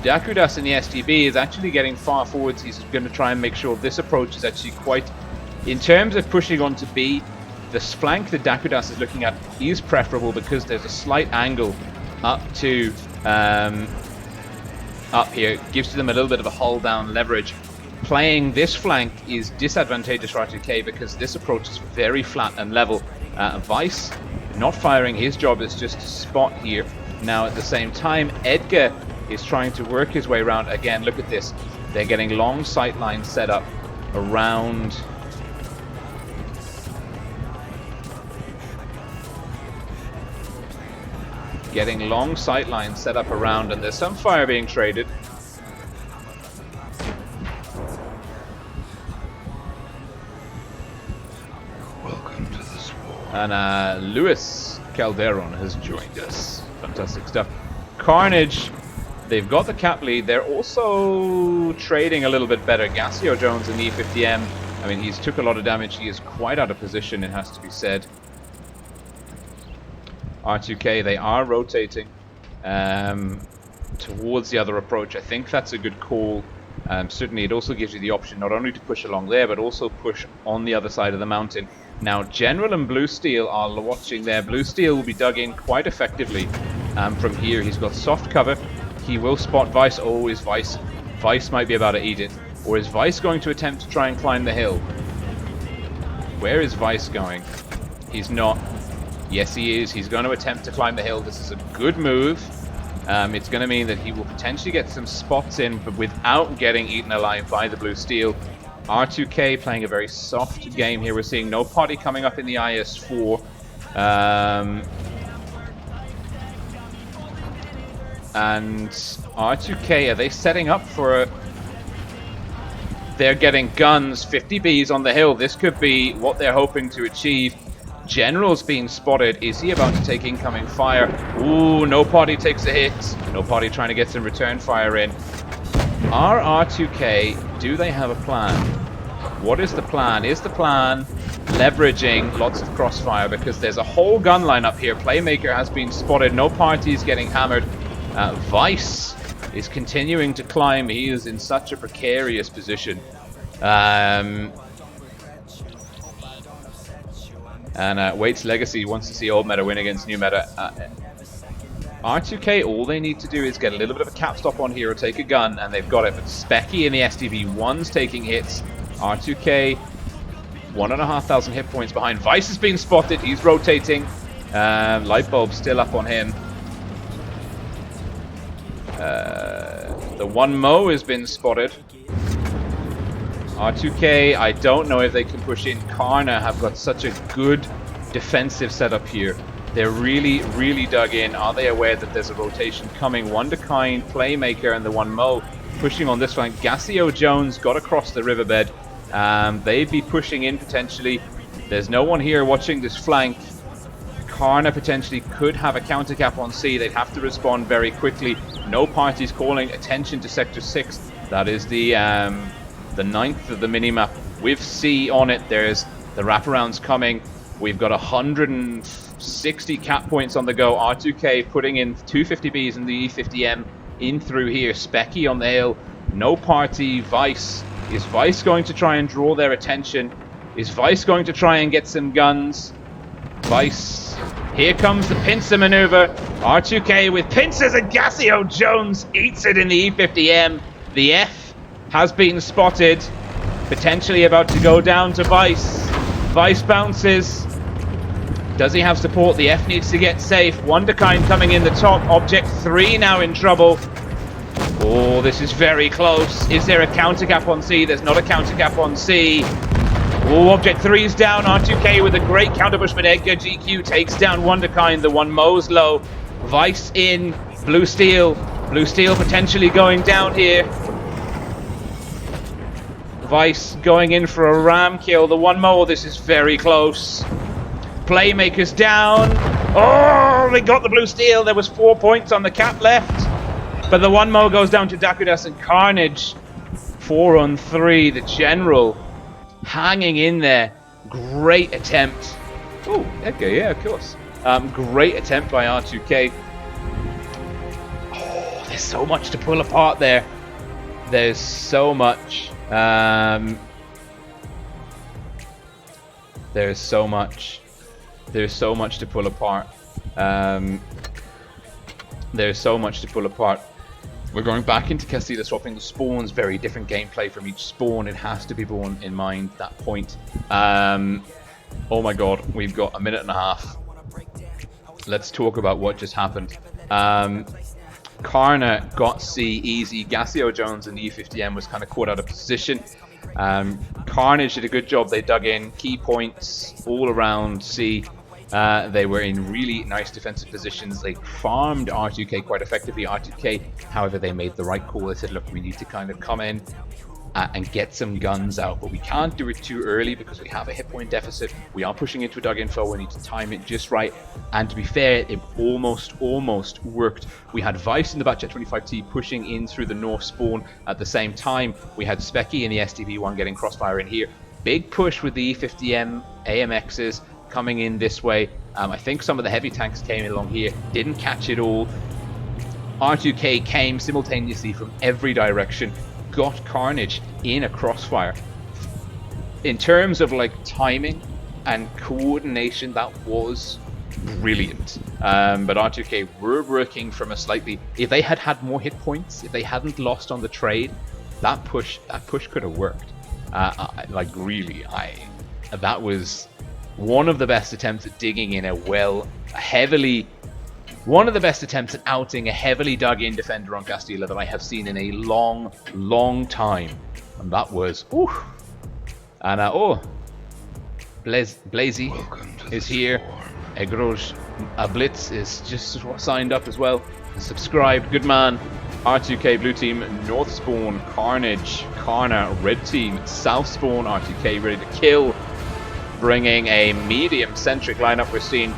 Dakudas in the STB is actually getting far forwards. He's going to try and make sure this approach is actually quite... In terms of pushing on to B, this flank that Dakudas is looking at is preferable because there's a slight angle up to up here. Gives them a little bit of a hull down leverage. Playing this flank is disadvantageous for R2K because this approach is very flat and level. Vice not firing, his job is just to spot here. Now at the same time, Edgar is trying to work his way around. Again, look at this. They're getting long sight lines set up around. Getting long sight lines set up around, and there's some fire being traded. Welcome to the swarm. And Luis Calderon has joined us. Fantastic stuff. Carnage, they've got the cap lead. They're also trading a little bit better. Gassio Jones in the E50M. I mean, he's took a lot of damage. He is quite out of position, it has to be said. R2K, they are rotating towards the other approach. I think that's a good call. Certainly, it also gives you the option not only to push along there, but also push on the other side of the mountain. Now, General and Blue Steel are watching there. Blue Steel will be dug in quite effectively from here. He's got soft cover. He will spot Vice. Oh, is Vice? Vice might be about to eat it. Or is Vice going to attempt to try and climb the hill? Where is Vice going? He's not. Yes, he is. He's going to attempt to climb the hill. This is a good move. It's going to mean that he will potentially get some spots in, but without getting eaten alive by the Blue Steel. R2K playing a very soft game here. We're seeing no party coming up in the IS-4. And R2K, are they setting up for a... They're getting guns, 50 Bs on the hill. This could be what they're hoping to achieve. General's being spotted. Is he about to take incoming fire? Ooh, no party takes a hit. No party trying to get some return fire in. Are R2K, do they have a plan? What is the plan? Is the plan leveraging lots of crossfire? Because there's a whole gun line up here. Playmaker has been spotted. No party is getting hammered. Vice is continuing to climb. He is in such a precarious position. And WoT's Legacy wants to see old meta win against new meta. R2K, all they need to do is get a little bit of a cap stop on here or take a gun, and they've got it. But Specky in the STV-1's taking hits. R2K, 1,500 hit points behind. Vice has been spotted. He's rotating. Lightbulb still up on him. The one Mo has been spotted. R2K, I don't know if they can push in. CARNA have got such a good defensive setup here. They're really, really dug in. Are they aware that there's a rotation coming? Wonderkind, Playmaker, and the one Mo pushing on this flank. Gassio Jones got across the riverbed. They'd be pushing in potentially. There's no one here watching this flank. CARNA potentially could have a counter cap on C. They'd have to respond very quickly. No parties calling attention to Sector 6. That is the 9th of the minimap with C on it. There's the wraparounds coming. We've got 160 cap points on the go. R2K putting in 250 Bs in the E50M in through here. Specky on the hill. No party. Vice. Is Vice going to try and draw their attention? Is Vice going to try and get some guns? Vice. Here comes the pincer maneuver. R2K with pincers, and Gassio Jones eats it in the E50M. The F has been spotted. Potentially about to go down to Vice. Vice bounces. Does he have support? The F needs to get safe. Wonderkind coming in the top. Object 3 now in trouble. Oh, this is very close. Is there a counter cap on C? There's not a counter cap on C. Oh, Object 3's down. R2K with a great counter push, but Edgar GQ takes down Wonderkind. The one Mo's low. Vice in. Blue Steel. Blue Steel potentially going down here. Vice going in for a ram kill. The one Mo, this is very close. Playmakers down. Oh, they got the Blue Steel. There was 4 points on the cap left. But the one Mo goes down to Dakudas and Carnage. 4 on 3. The General hanging in there. Great attempt. Oh, okay, yeah, of course. Great attempt by R2K. Oh, there's so much to pull apart there. There's so much. There's so much. There's so much to pull apart. There's so much to pull apart. We're going back into Castilla, swapping the spawns. Very different gameplay from each spawn. It has to be borne in mind, that point. Oh my god, we've got a minute and a half. Let's talk about what just happened. CARNA got C easy. Gassio Jones in the E50M was kind of caught out of position. Carnage did a good job. They dug in key points all around C. They were in really nice defensive positions. They farmed R2K quite effectively. R2K, however, they made the right call. They said, look, we need to kind of come in and get some guns out, but we can't do it too early because we have a hit point deficit. We are pushing into a dug info. We need to time it just right. And to be fair, it almost worked. We had Vice in the batch at 25T pushing in through the north spawn. At the same time, we had Specky in the STV1 getting crossfire in here. Big push with the E50M AMXs coming in this way. I think some of the heavy tanks came along here, didn't catch it all. R2K came simultaneously from every direction, got Carnage in a crossfire. In terms of like timing and coordination, that was brilliant. But R2K were working from a slightly, if they had had more hit points, if they hadn't lost on the trade, that push could have worked. Like really, that was one of the best attempts at digging in one of the best attempts at outing a heavily dug in defender on Castilla that I have seen in a long time. And that was, ooh. And Blazy is here. A Grudge Blitz is just signed up as well. Subscribed, good man. R2K blue team, north spawn, Carnage, CARNA, red team, south spawn, R2K ready to kill. Bringing a medium-centric lineup. We're seeing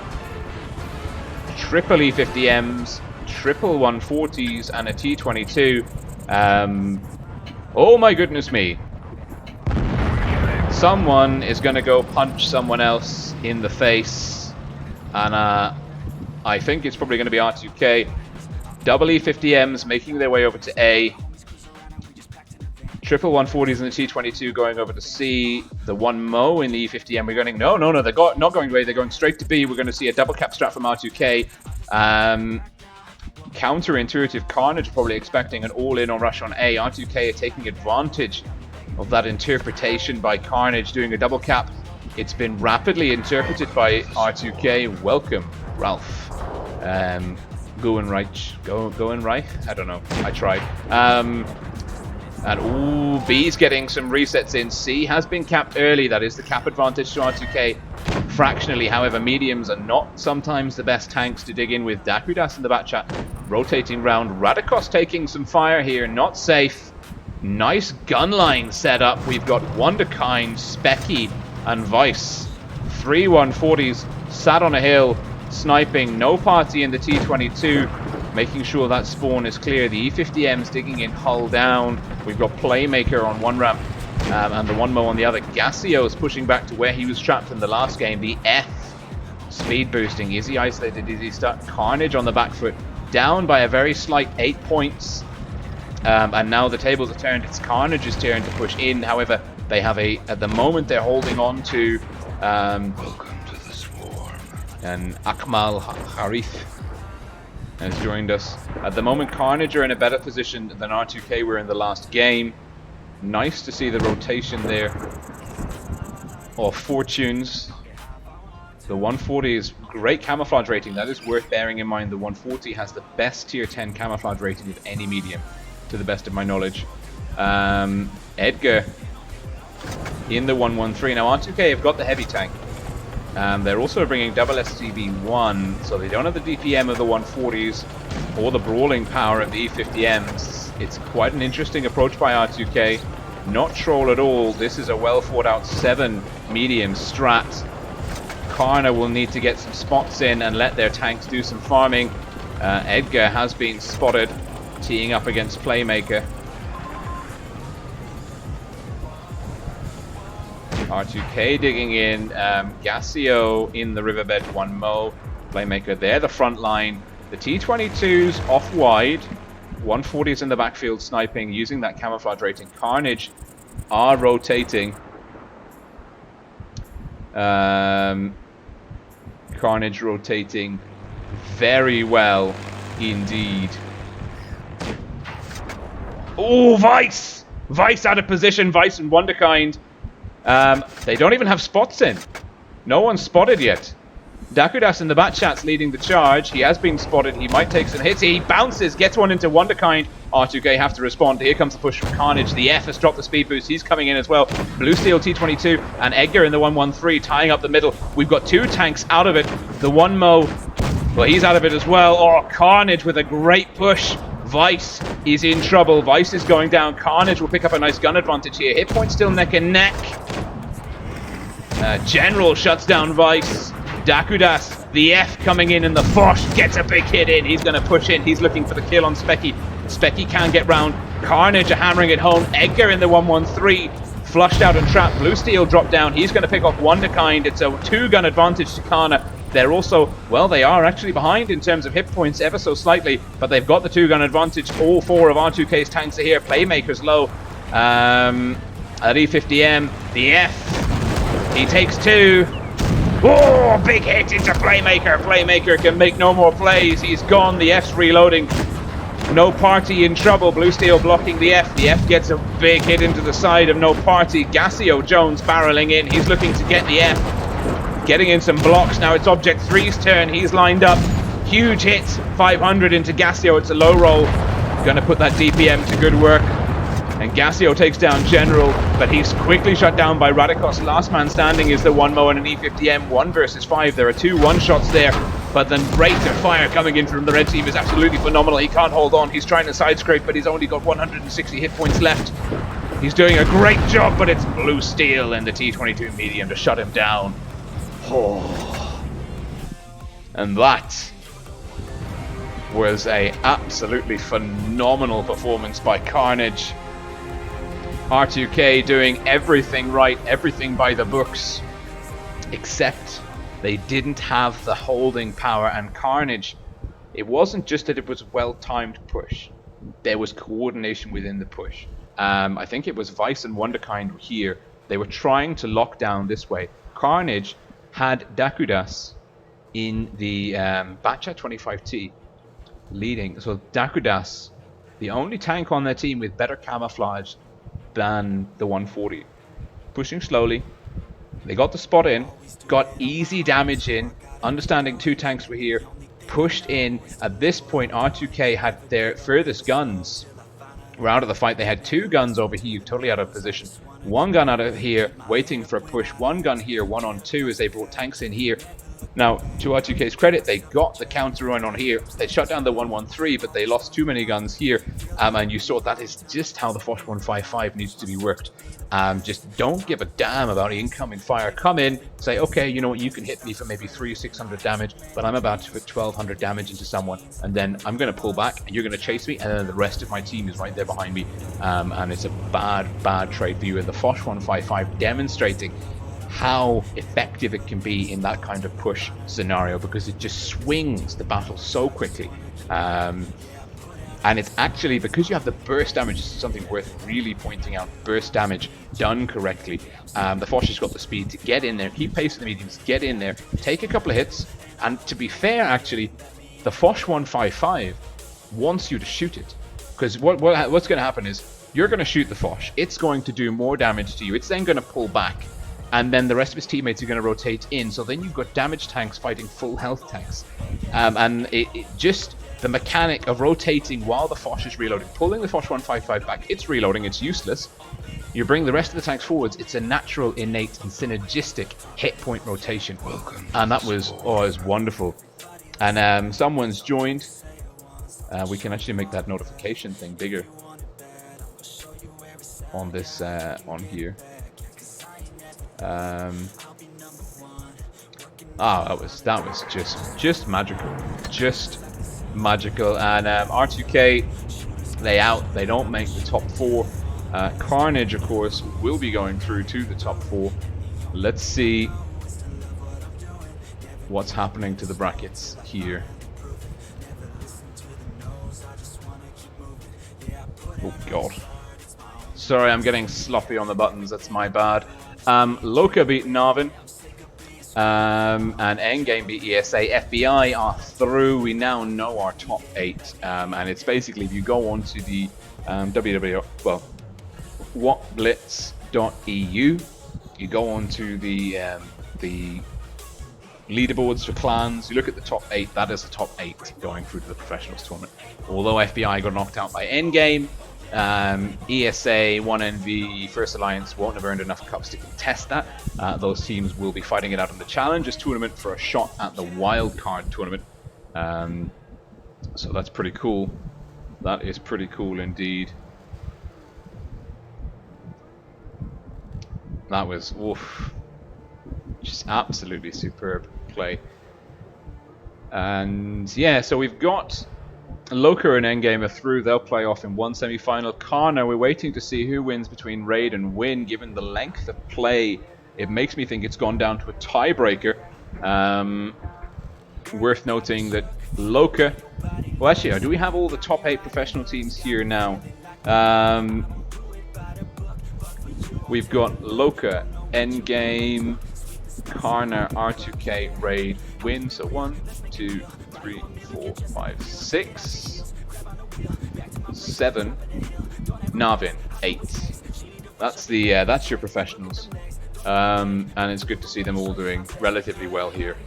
triple E50Ms, triple 140s, and a T22. Oh my goodness me. Someone is going to go punch someone else in the face. And I think it's probably going to be R2K. Double E50Ms making their way over to A. Triple 140s in the T22 going over to C. The one Mo in the E50M. We're going, no, they're not going away. They're going straight to B. We're going to see a double cap strat from R2K. Counterintuitive. Carnage probably expecting an all-in on rush on A. R2K are taking advantage of that interpretation by Carnage doing a double cap. It's been rapidly interpreted by R2K. Welcome, Ralph. Going right. I don't know. I tried. And ooh, B's getting some resets in. C has been capped early. That is the cap advantage to R2K. Fractionally, however, mediums are not sometimes the best tanks to dig in with. Dakudas in the back chat. Rotating round. Radikos taking some fire here. Not safe. Nice gun line set up. We've got Wonderkind, Specky, and Vice. 3 140s sat on a hill, sniping. No party in the T22. Making sure that spawn is clear. The E50M's digging in hull down. We've got Playmaker on one ramp and the one Mo on the other. Gassio is pushing back to where he was trapped in the last game. The F speed boosting. Is he isolated? Is he stuck? Carnage on the back foot. Down by a very slight 8 points. And now the tables are turned. It's Carnage's turn to push in. However, they have at the moment they're holding on to Welcome to the swarm. And Akmal Harif has joined us. At the moment, Carnage are in a better position than R2K were in the last game. Nice to see the rotation there of Fortunes. The 140 is great camouflage rating. That is worth bearing in mind. The 140 has the best tier 10 camouflage rating of any medium, to the best of my knowledge. Edgar in the 113. Now R2K have got the heavy tank. They're also bringing double SCV1, so they don't have the DPM of the 140s or the brawling power of the E50Ms. It's quite an interesting approach by R2K. Not troll at all. This is a well thought out 7 medium strat. CARNA will need to get some spots in and let their tanks do some farming. Edgar has been spotted teeing up against Playmaker. R2K digging in, Gassio in the riverbed, one Mo, Playmaker there, the front line. The T22's off wide, 140's in the backfield sniping, using that camouflage rating. Carnage are rotating. Carnage rotating very well indeed. Oh, Vice! Vice out of position, Vice and Wonderkind. They don't even have spots in. No one's spotted yet. Dakudas in the bat chat's leading the charge. He has been spotted. He might take some hits. He bounces, gets one into Wonderkind. R2K have to respond. Here comes the push from Carnage. The F has dropped the speed boost. He's coming in as well. Blue Steel T22 and Edgar in the 113 tying up the middle. We've got two tanks out of it. The one Mo, well, he's out of it as well. Oh, Carnage with a great push. Vice is in trouble. Vice is going down. Carnage will pick up a nice gun advantage here. Hit point still neck and neck. General shuts down Vice. Dakudas, the F coming in, and the Fosh gets a big hit in. He's going to push in. He's looking for the kill on Specky. Specky can't get round. Carnage are hammering it home. Edgar in the 113. Flushed out and trapped. Blue Steel dropped down. He's going to pick off Wonderkind. It's a 2-gun advantage to CARNA. They're also, well, they are actually behind in terms of hit points ever so slightly, but they've got the 2-gun advantage. All 4 of R2K's tanks are here. Playmaker's low. At E50M, the F. He takes 2. Oh, big hit into Playmaker. Playmaker can make no more plays. He's gone. The F's reloading. No Party in trouble. Blue Steel blocking the F. The F gets a big hit into the side of No Party. Gassio Jones barreling in. He's looking to get the F. Getting in some blocks. Now it's Object 3's turn. He's lined up. Huge hit. 500 into Gassio. It's a low roll. Going to put that DPM to good work. And Gassio takes down General, but he's quickly shut down by Radikos. Last man standing is the 1 Mo and an E50M. 1 versus 5. There are 2 one-shots there, but the rate of fire coming in from the red team is absolutely phenomenal. He can't hold on. He's trying to side scrape, but he's only got 160 hit points left. He's doing a great job, but it's Blue Steel and the T22 medium to shut him down. Oh. And that was a absolutely phenomenal performance by Carnage. R2K doing everything right, everything by the books, except they didn't have the holding power. And Carnage, it wasn't just that it was a well-timed push, there was coordination within the push. I think it was Vice and Wonderkind here. They were trying to lock down this way. Carnage had Dakudas in the Batcha 25T leading. So Dakudas, the only tank on their team with better camouflage than the 140. Pushing slowly. They got the spot in, got easy damage in, understanding 2 tanks were here, pushed in. At this point, R2K had their furthest guns were out of the fight. They had 2 guns over here, totally out of position. 1 gun out of here, waiting for a push. 1 gun here, 1 on 2 as they brought tanks in here. Now, to R2K's credit, they got the counter run on here. They shut down the 113, but they lost too many guns here. And you saw that is just how the Foch 155 needs to be worked. Just don't give a damn about incoming fire. Come in, say, okay, you know what, you can hit me for maybe 300-600 damage, but I'm about to put 1200 damage into someone, and then I'm going to pull back, and you're going to chase me, and then the rest of my team is right there behind me. And it's a bad trade for you. And the Foch 155 demonstrating how effective it can be in that kind of push scenario, because it just swings the battle so quickly. And it's actually, because you have the burst damage, this is something worth really pointing out. Burst damage done correctly. The Foch has got the speed to get in there, keep pace with the mediums, get in there, take a couple of hits. And to be fair, actually, the Foch 155 wants you to shoot it. Because what's going to happen is, you're going to shoot the Foch. It's going to do more damage to you. It's then going to pull back. And then the rest of his teammates are going to rotate in. So then you've got damage tanks fighting full health tanks. And it just, the mechanic of rotating while the Foch is reloading, pulling the Foch 155 back, it's reloading, it's useless. You bring the rest of the tanks forwards, it's a natural, innate, and synergistic hit point rotation. And that was, oh, it was wonderful. And someone's joined. We can actually make that notification thing bigger on this, on here. That was just magical, and R2K, they don't make the top 4. Carnage, of course, will be going through to the top 4. Let's see what's happening to the brackets here. Oh god, sorry, I'm getting sloppy on the buttons, that's my bad. Loka beat Narvin. And Endgame beat ESA. FBI are through. We now know our top 8. And it's basically, if you go onto the WoTBlitz.eu, you go onto the leaderboards for clans, you look at the top 8, that is the top 8 going through to the professionals tournament. Although FBI got knocked out by Endgame, ESA, 1NV, First Alliance won't have earned enough cups to contest that. Those teams will be fighting it out in the Challengers tournament for a shot at the wildcard tournament. So that's pretty cool. That is pretty cool indeed. That was, oof, just absolutely superb play. And yeah, so we've got Loka and Endgame are through. They'll play off in one semi-final. CARNA, we're waiting to see who wins between Raid and Win. Given the length of play, it makes me think it's gone down to a tiebreaker. Worth noting that Loka... Well, actually, do we have all the top 8 professional teams here now? We've got Loka, Endgame, CARNA, R2K, Raid, Win. So 1, 2, 3, 4, 5, 6, 7, Navin, 8. That's the that's your professionals, and it's good to see them all doing relatively well here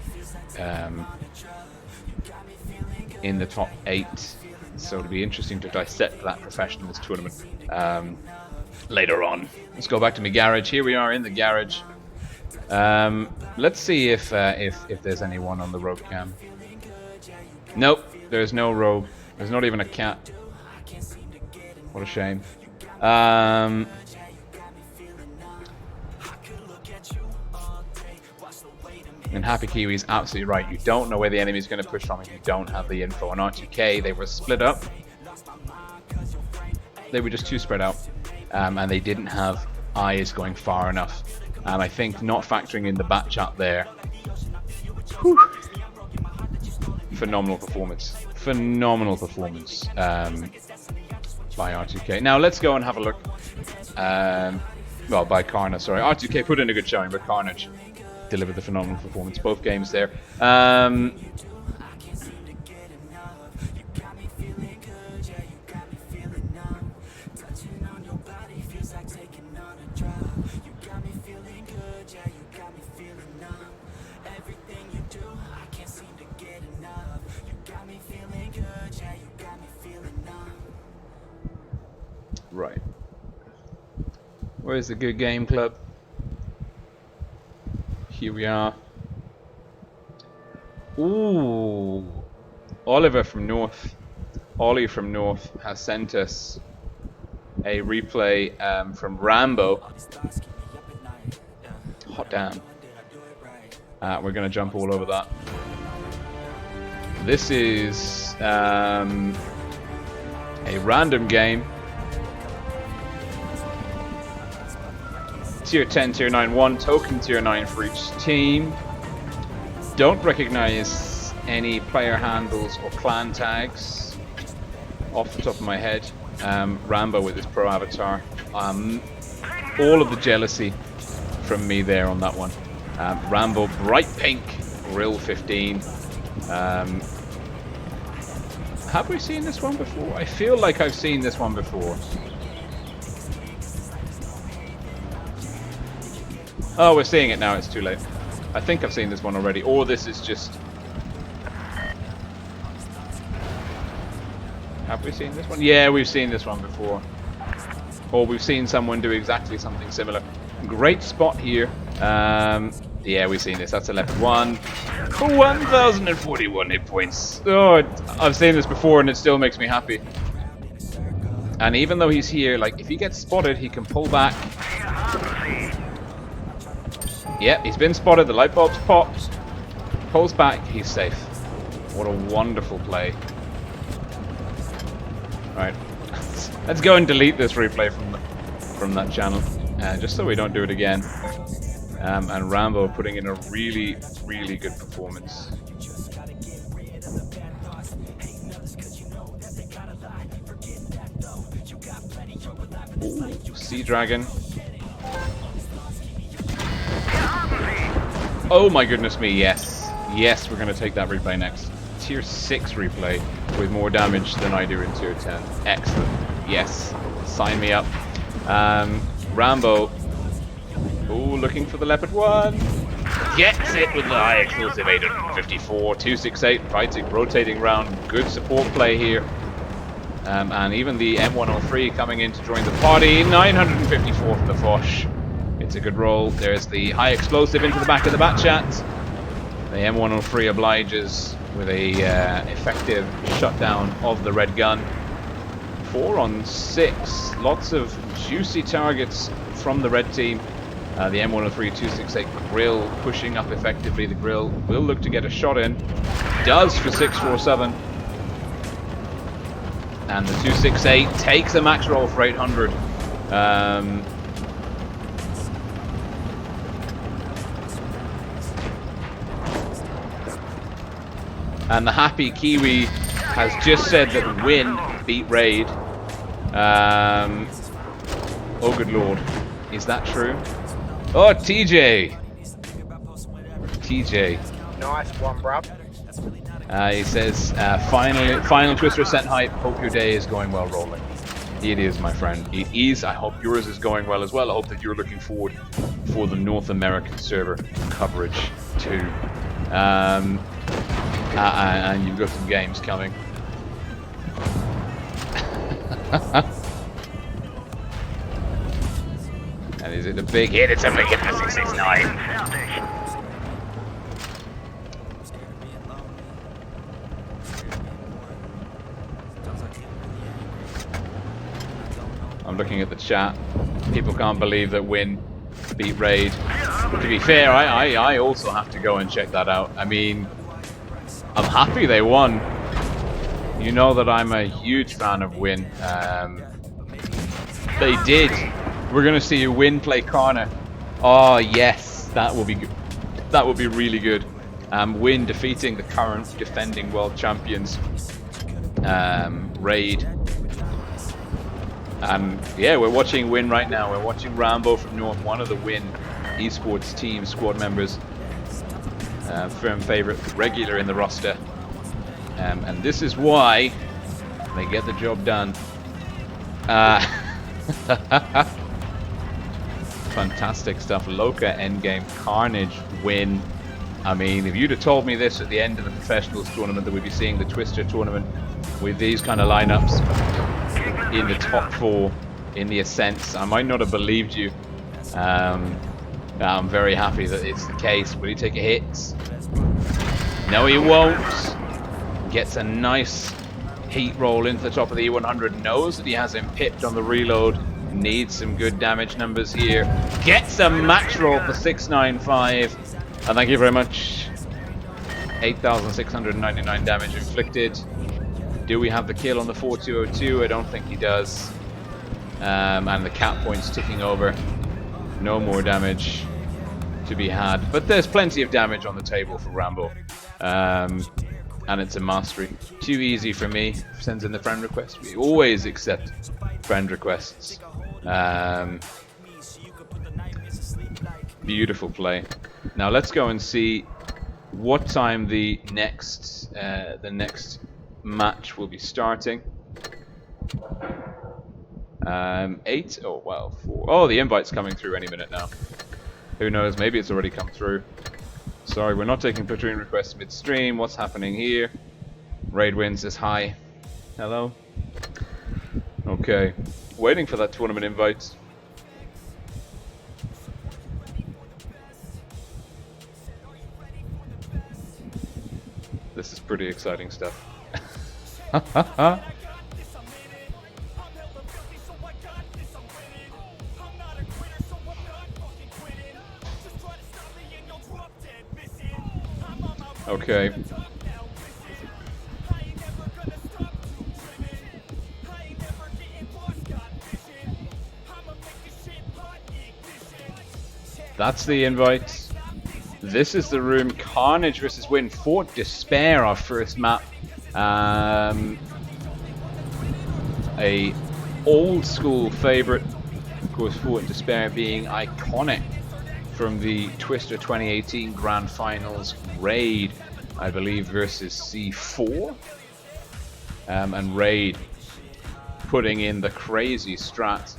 in the top 8. So it'll be interesting to dissect that professionals tournament later on. Let's go back to my garage. Here we are in the garage. Let's see if there's anyone on the rogue cam. Nope, there's no rogue. There's not even a cat. What a shame. And Happy Kiwi's absolutely right. You don't know where the enemy's going to push from if you don't have the info. On R2K, they were split up. They were just too spread out. And they didn't have eyes going far enough. I think not factoring in the bat chat there. Whew. Phenomenal performance. Phenomenal performance by R2K. Now let's go and have a look. Well, by CARNA, sorry. R2K put in a good showing, but Carnage delivered the phenomenal performance. Both games there. Right. Where's the good game club? Here we are. Ooh. Oliver from North. Ollie from North has sent us a replay from Rambo. Hot damn. We're going to jump all over that. This is a random game. Tier 10, Tier 9, 1 token Tier 9 for each team. Don't recognize any player handles or clan tags off the top of my head. Rambo with his pro avatar. All of the jealousy from me there on that one. Rambo, bright pink, Rill 15. Have we seen this one before? I feel like I've seen this one before. Oh, we're seeing it now, it's too late. I think I've seen this one already, or this is just... Have we seen this one? Yeah, we've seen this one before. Or we've seen someone do exactly something similar. Great spot here. Yeah, we've seen this. That's a left one. 1,041 hit points. Oh, I've seen this before and it still makes me happy. And even though he's here, like, if he gets spotted, he can pull back. Yep, he's been spotted. The light bulb's popped. Pulls back. He's safe. What a wonderful play. Right. Let's go and delete this replay from that channel. Just so we don't do it again. And Rambo putting in a really, really good performance. Ooh, Sea Dragon. Oh my goodness me, yes. Yes, we're going to take that replay next. Tier 6 replay with more damage than I do in Tier 10. Excellent. Yes. Sign me up. Rambo. Oh, looking for the Leopard 1. Gets it with the high explosive 854. 268 fighting, rotating round. Good support play here. And even the M103 coming in to join the party. 954 for the Foch. It's a good roll. There's the high explosive into the back of the bat chat. The M103 obliges with a effective shutdown of the red gun. 4 on 6. Lots of juicy targets from the red team. The M103 268 grill pushing up effectively. The grill will look to get a shot in. Does for 647. And the 268 takes a max roll for 800. And the happy Kiwi has just said that Win beat Raid. Oh good lord, is that true? Oh, TJ! TJ. Nice one, bro. He says, final Twister Ascent hype. Hope your day is going well, Rolling. It is, my friend. It is. I hope yours is going well as well. I hope that you're looking forward for the North American server coverage too. And you've got some games coming. And is it a big hit? It's a big hit for 669. I'm looking at the chat. People can't believe that Win beat Raid. To be fair, I also have to go and check that out. I mean, I'm happy they won. You know that I'm a huge fan of Win. They did. We're gonna see a Win play CARNA. Oh yes, that will be good. That will be really good. Win defeating the current defending world champions. Raid. Yeah, we're watching Win right now. We're watching Rambo from North, one of the Win Esports team squad members. Firm favorite, regular in the roster. And this is why they get the job done. Fantastic stuff. Loka endgame, Carnage, Win. I mean, if you'd have told me this at the end of the professionals tournament that we'd be seeing the Twister tournament with these kind of lineups in the top 4 in the Ascents, I might not have believed you. I'm very happy that it's the case. Will he take a hit? No, he won't. Gets a nice heat roll into the top of the E100. Knows that he has him pipped on the reload. Needs some good damage numbers here. Gets a max roll for 695. And thank you very much. 8,699 damage inflicted. Do we have the kill on the 4202? I don't think he does. And the cap points ticking over. No more damage to be had. But there's plenty of damage on the table for Rambo. And it's a mastery. Too easy for me. Sends in the friend request. We always accept friend requests. Beautiful play. Now let's go and see what time the next match will be starting. 8? Oh wow, 4. Oh, the invite's coming through any minute now. Who knows? Maybe it's already come through. Sorry, we're not taking platoon requests midstream. What's happening here? Raid wins is high. Hello. Okay, waiting for that tournament invite. This is pretty exciting stuff. Okay. That's the invite. This is the room. Carnage versus Win. Fort Despair, our first map. A old school favorite. Of course, Fort Despair being iconic from the Twister 2018 Grand Finals, Raid, I believe, versus C4. And Raid putting in the crazy strat.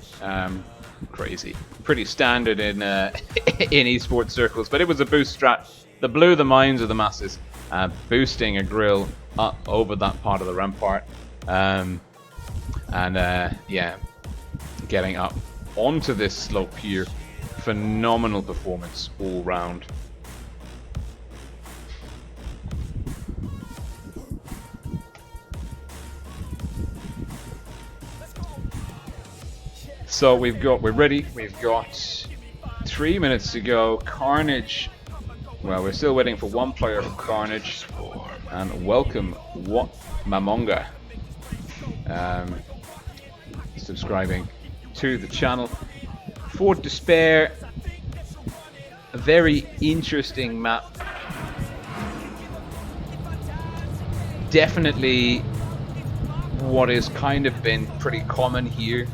Crazy. Pretty standard in in esports circles, but it was a boost strat that blew the minds of the masses, boosting a grill up over that part of the rampart, yeah, getting up onto this slope here. Phenomenal performance all round. So we're ready. We've got 3 minutes to go. Carnage. Well, we're still waiting for one player from Carnage. And welcome WoT Mamonga, subscribing to the channel. Fort Despair, a very interesting map. Definitely what has kind of been pretty common here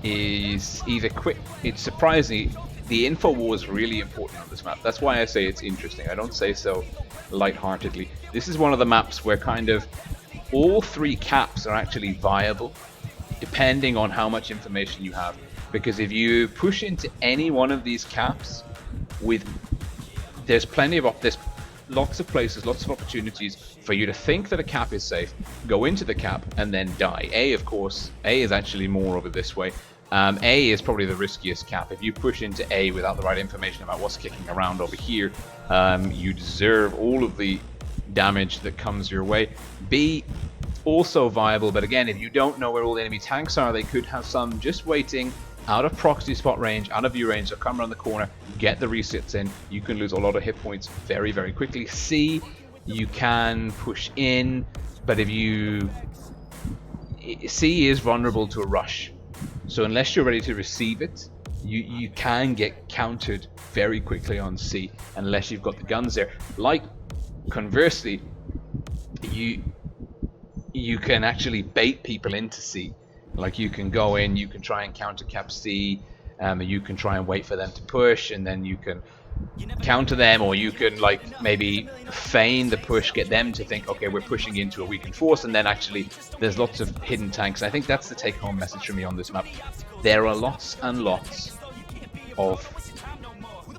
is either quick. It's surprising. The info war is really important on this map. That's why I say it's interesting. I don't say so lightheartedly. This is one of the maps where kind of all three caps are actually viable, depending on how much information you have. Because if you push into any one of these caps, there's lots of places, lots of opportunities for you to think that a cap is safe, go into the cap, and then die. Of course, A is actually more over this way. A is probably the riskiest cap. If you push into A without the right information about what's kicking around over here, you deserve all of the damage that comes your way. B, also viable, but again, if you don't know where all the enemy tanks are, they could have some just waiting out of proxy spot range, out of view range. They'll come around the corner, get the resets in. You can lose a lot of hit points very, very quickly. C, you can push in, but C is vulnerable to a rush. So unless you're ready to receive it, you can get countered very quickly on C unless you've got the guns there. Like, conversely, you can actually bait people into C. Like, you can go in, you can try and counter cap C, you can try and wait for them to push, and then you can counter them, or you can like maybe feign the push, get them to think, okay, we're pushing into a weakened force, and then actually there's lots of hidden tanks. I think that's the take-home message for me on this map. There are lots and lots of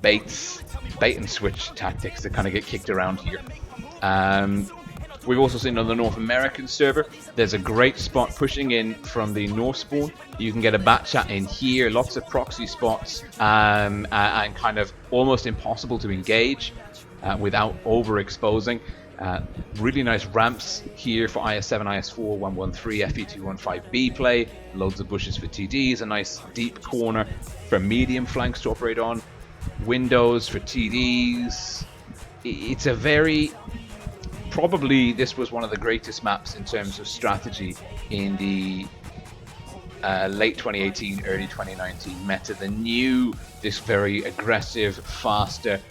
bait and switch tactics that kind of get kicked around here. We've also seen on the North American server, there's a great spot pushing in from the North spawn. You can get a bat chat in here, lots of proxy spots, and kind of almost impossible to engage without overexposing. Really nice ramps here for IS-7, IS-4, 113, FE215B play. Loads of bushes for TDs, a nice deep corner for medium flanks to operate on. Windows for TDs. It's a very... Probably this was one of the greatest maps in terms of strategy in the late 2018, early 2019 meta. The new, this very aggressive, faster,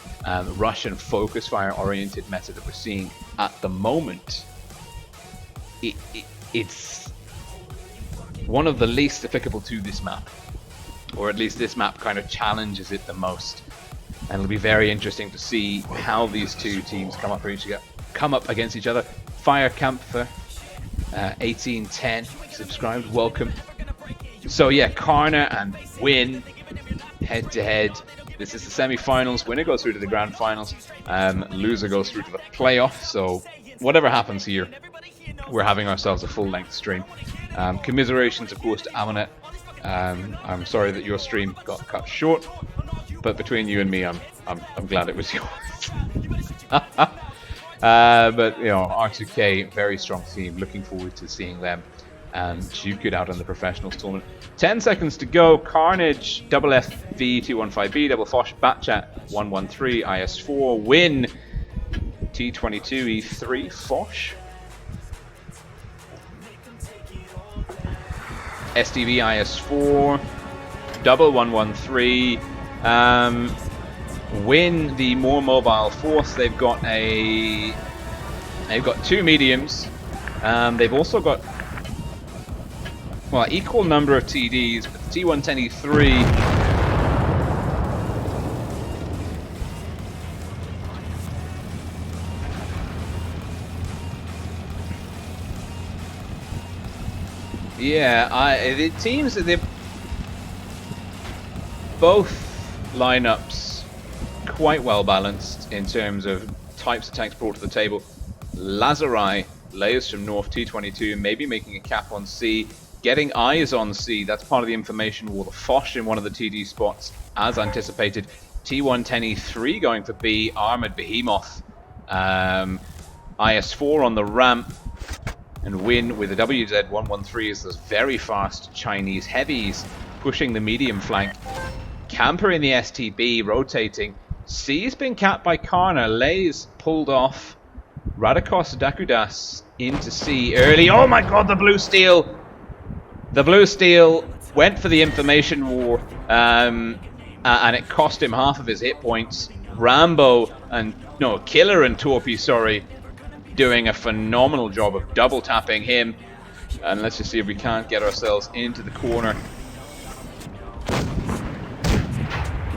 rush and focus fire oriented meta that we're seeing at the moment. It's one of the least applicable to this map, or at least this map kind of challenges it the most. And it'll be very interesting to see how these two teams come up against each other. Fire Camper 1810 subscribed, welcome. So yeah, CARNA and Win head to head. This is the semi-finals. Winner goes through to the grand finals, loser goes through to the playoff. So whatever happens here, we're having ourselves a full-length stream. Commiserations, of course, to Amanet. I'm sorry that your stream got cut short, but between you and me, I'm glad it was yours. But you know, R2K, very strong team. Looking forward to seeing them and duke it out in the professionals tournament. 10 seconds to go. Carnage, double FV215B, double Fosh, Batchat 113, IS4, Win T22 E3, Fosh, STV IS4, double 113. Win the more mobile force. They've got two mediums. They've also got, well, equal number of TDs, but the T110 E3 Yeah, it seems that both lineups quite well balanced in terms of types of tanks brought to the table. Lazarai, layers from North, T22, maybe making a cap on C, getting eyes on C. That's part of the information war. The Foch in one of the TD spots, as anticipated. T110E3 going for B, Armored Behemoth. IS4 on the ramp. And Win with a WZ113 is those very fast Chinese heavies pushing the medium flank. Camper in the STB rotating. C's been capped by CARNA. Lay's pulled off. Radikos Dakudas into C early. Oh my god, the blue steel! The blue steel went for the information war, and it cost him half of his hit points. Rambo and Killer and Torpy, sorry, doing a phenomenal job of double tapping him. And let's just see if we can't get ourselves into the corner.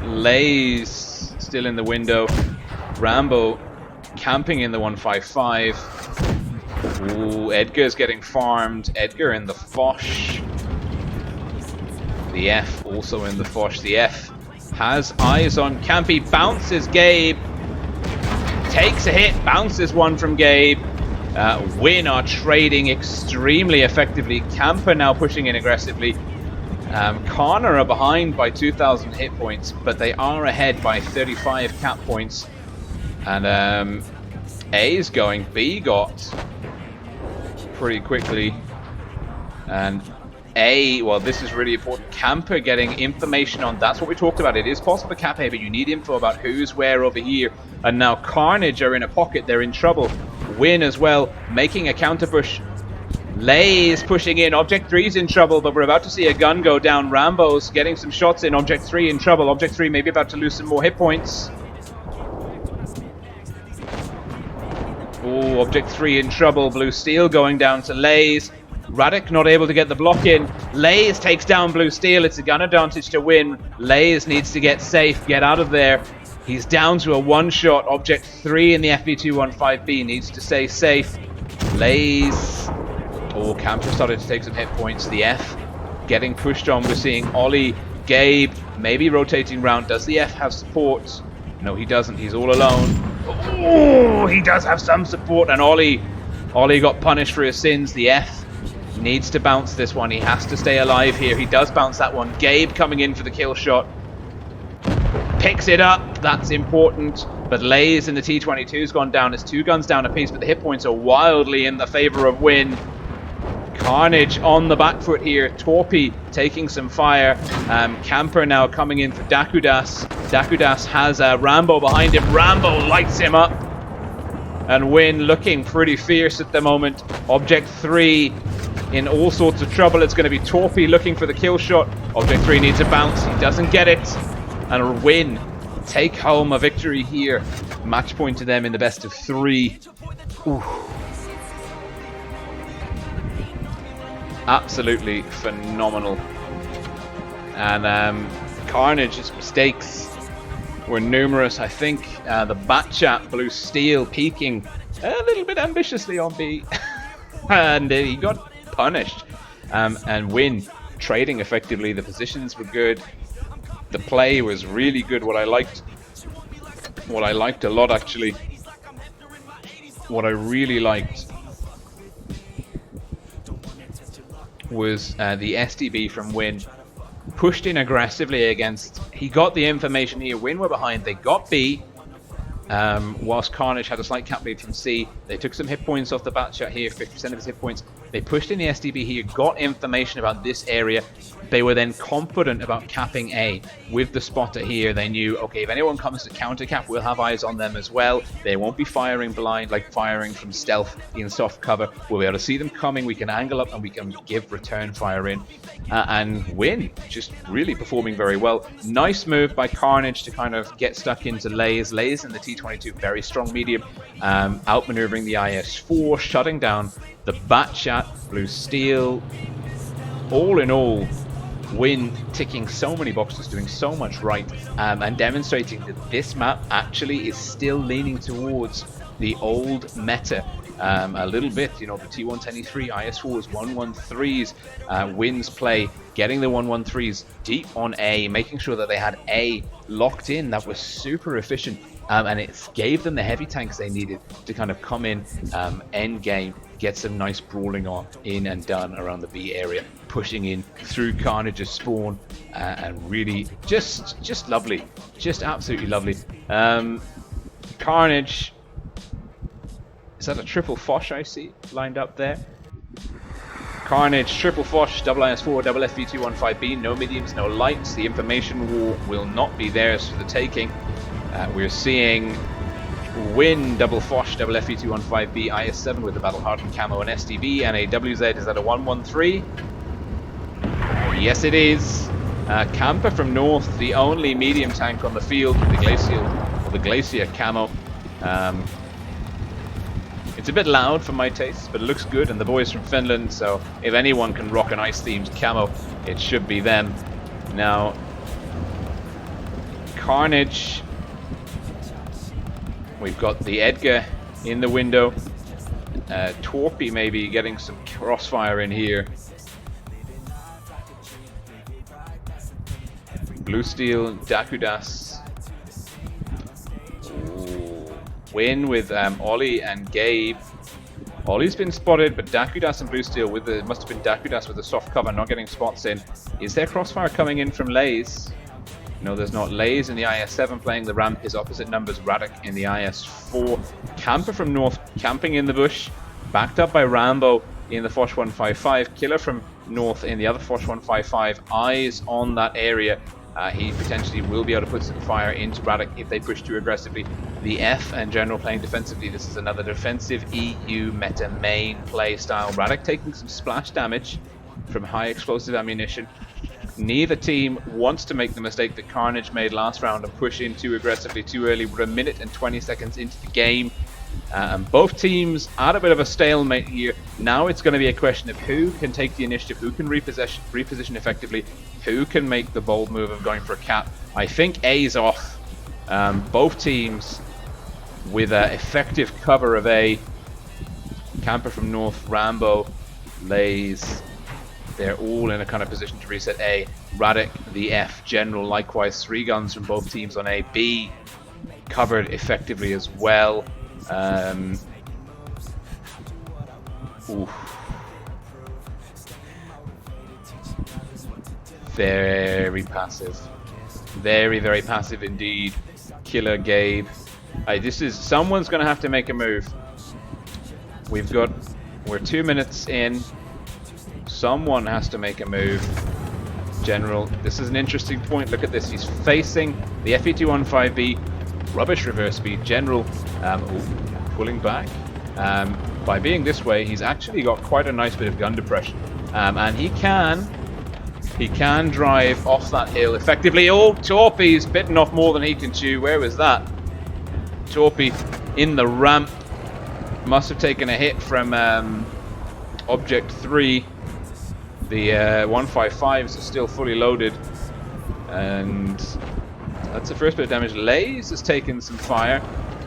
Lay's still in the window. Rambo camping in the 155. Ooh, Edgar's getting farmed. Edgar in the Foch. The F also in the Foch. The F has eyes on Campy. Bounces Gabe. Takes a hit. Bounces one from Gabe. Win are trading extremely effectively. Camper now pushing in aggressively. CARNA are behind by 2,000 hit points, but they are ahead by 35 cap points. And A is going. B got pretty quickly. And A, well, this is really important. Camper getting information on, that's what we talked about. It is possible to cap A, but you need info about who's where over here. And now Carnage are in a pocket. They're in trouble. Win as well, making a counter push. Lay is pushing in. Object 3's in trouble, but we're about to see a gun go down. Rambo's getting some shots in. Object 3 in trouble. Object 3 maybe about to lose some more hit points. Oh, Object 3 in trouble. Blue Steel going down to Lays. Radic not able to get the block in. Lays takes down Blue Steel. It's a gun advantage to Win. Lays needs to get safe, get out of there. He's down to a one-shot. Object 3 in the FB215B needs to stay safe. Lays. Oh, Camper started to take some hit points. The F getting pushed on. We're seeing Ollie, Gabe, maybe rotating round. Does the F have support? No, he doesn't. He's all alone. Oh, he does have some support. And Ollie got punished for his sins. The F needs to bounce this one. He has to stay alive here. He does bounce that one. Gabe coming in for the kill shot. Picks it up. That's important. But Lays in the T22's gone down. It's 2 guns down apiece, but the hit points are wildly in the favor of Win. Carnage on the back foot here. Torpy taking some fire. Camper now coming in for Dakudas. Dakudas has Rambo behind him. Rambo lights him up. And Win looking pretty fierce at the moment. Object 3 in all sorts of trouble. It's going to be Torpy looking for the kill shot. Object 3 needs a bounce. He doesn't get it. And Win take home a victory here. Match point to them in the best of 3. Ooh. Absolutely phenomenal. And Carnage's mistakes were numerous. I think the Batchat Blue Steel peaking a little bit ambitiously on B. And he got punished. And Win trading effectively. The positions were good. The play was really good. What I liked a lot, actually, what I really liked was the STB from Win. Pushed in aggressively against, he got the information here. Win were behind, they got B. Whilst Carnage had a slight cap lead from C. They took some hit points off the Batchat here, 50% of his hit points. They pushed in the STB here, got information about this area. They were then confident about capping A. With the spotter here, they knew, okay, if anyone comes to counter cap, we'll have eyes on them as well. They won't be firing blind, like firing from stealth in soft cover. We'll be able to see them coming, we can angle up, and we can give return fire in. And Win, just really performing very well. Nice move by Carnage to kind of get stuck into Lays. Lays in the T22, very strong medium. Outmaneuvering the IS4, shutting down the Batchat, Blue Steel. All in all, Win ticking so many boxes, doing so much right, and demonstrating that this map actually is still leaning towards the old meta a little bit. You know, the T123, IS4s, 113s, wins play, getting the 113s deep on A, making sure that they had A locked in. That was super efficient, and it gave them the heavy tanks they needed to kind of come in end game, get some nice brawling on in and done around the B area, pushing in through Carnage's spawn, and really just lovely, just absolutely lovely. Carnage, is that a triple Foch I see lined up there? Carnage, triple Foch, double IS4, double FV215B, no mediums, no lights. The information war will not be theirs for the taking. We're seeing Win, double Foch, double FV215B, IS7 with the battle hardened camo and SDB, and a WZ. Is that a 113? Yes, it is. Camper from North, the only medium tank on the field with the Glacier camo. It's a bit loud for my taste, but it looks good, and the boys from Finland, so if anyone can rock an ice-themed camo, it should be them. Now, Carnage, we've got the Edgar in the window. Torpy maybe getting some crossfire in here. Blue Steel, Dakudas. Win with Ollie and Gabe. Ollie's been spotted, but Dakudas and Blue Steel with the, must have been Dakudas with the soft cover, not getting spots in. Is there crossfire coming in from Lays? No, there's not. Lays in the IS7 playing the ramp, his opposite numbers Radek in the IS4. Camper from North camping in the bush, backed up by Rambo in the Foch 155. Killer from North in the other Foch 155. Eyes on that area. He potentially will be able to put some fire into Radek if they push too aggressively. The F and General playing defensively. This is another defensive EU meta main play style. Radek taking some splash damage from high explosive ammunition. Neither team wants to make the mistake that Carnage made last round and push in too aggressively too early. We're a minute and 20 seconds into the game. And both teams at a bit of a stalemate here. Now it's going to be a question of who can take the initiative, who can reposition effectively, who can make the bold move of going for a cap. I think A's off. Both teams with effective cover of A. Camper from North, Rambo, Lays. They're all in a kind of position to reset A. Radek, the F, General, likewise 3 guns from both teams on A. B covered effectively as well. Very passive. Very, very passive indeed. Killer Gabe. Someone's going to have to make a move. We're 2 minutes in. Someone has to make a move. General, this is an interesting point. Look at this. He's facing the FE215B. Rubbish reverse speed. General pulling back. By being this way, he's actually got quite a nice bit of gun depression. And he can drive off that hill effectively. Oh, Torpy's bitten off more than he can chew. Where was that? Torpy in the ramp. Must have taken a hit from Object 3. The 155s are still fully loaded. And that's the first bit of damage. Lays has taken some fire.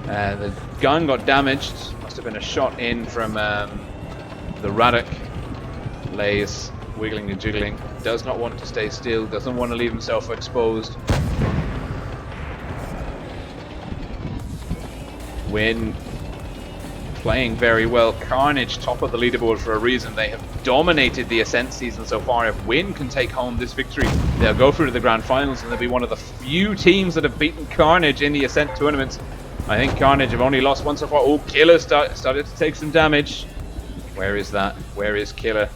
The gun got damaged. Must have been a shot in from the Radek. Lays wiggling and jiggling. Does not want to stay still. Doesn't want to leave himself exposed. Win playing very well. Carnage top of the leaderboard for a reason. They have dominated the Ascent season so far. If Win can take home this victory, they'll go through to the grand finals and they'll be one of the few teams that have beaten Carnage in the Ascent tournaments. I think Carnage have only lost one so far. Oh, Killer started to take some damage. Where is that? Where is Killer?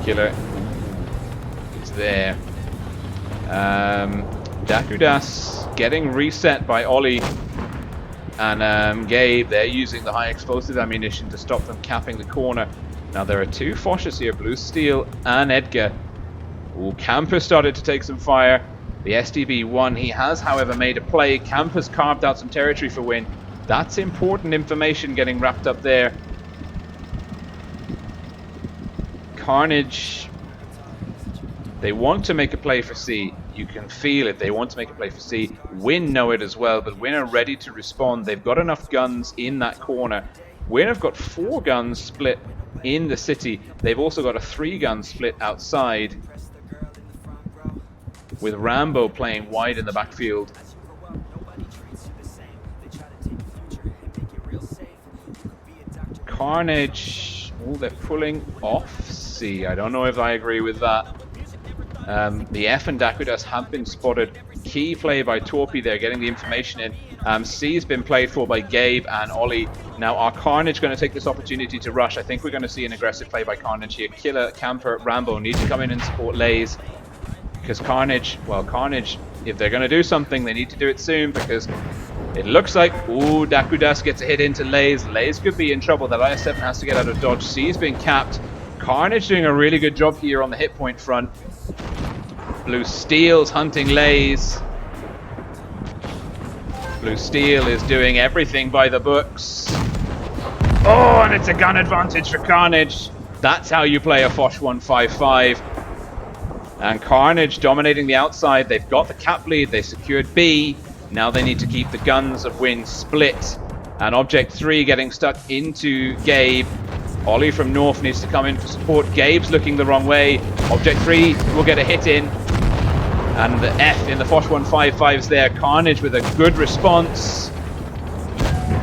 Killer is there. Dakudas getting reset by Ollie and Gabe. They're using the high explosive ammunition to stop them capping the corner. Now there are 2 Foches here, Blue Steel and Edgar. Ooh, Camper started to take some fire. The SDB won. He has, however, made a play. Camper's carved out some territory for Win. That's important information getting wrapped up there. Carnage, they want to make a play for C. You can feel it. They want to make a play for C. Win know it as well, but Win are ready to respond. They've got enough guns in that corner Win have got 4 guns split in the city. They've also got a 3-gun split outside, with Rambo playing wide in the backfield. Carnage, oh, they're pulling off C. I don't know if I agree with that. The F and Dakudas have been spotted. Key play by Torpy there, getting the information in. C's been played for by Gabe and Ollie. Now, are Carnage going to take this opportunity to rush? I think we're going to see an aggressive play by Carnage here. Killer, Camper, Rambo need to come in and support Lays. Because Carnage, well, Carnage, if they're going to do something, they need to do it soon, because it looks like, ooh, Dakudas gets a hit into Lays. Lays could be in trouble. That IS-7 has to get out of dodge. C's been capped. Carnage doing a really good job here on the hit point front. Blue Steel's hunting Lays. Blue Steel is doing everything by the books. Oh, and it's a gun advantage for Carnage. That's how you play a Foch 155. And Carnage dominating the outside. They've got the cap lead. They secured B. Now they need to keep the guns of Win split. And Object 3 getting stuck into Gabe. Ollie from North needs to come in for support. Gabe's looking the wrong way. Object 3 will get a hit in. And the F in the Foch 155's there. Carnage with a good response.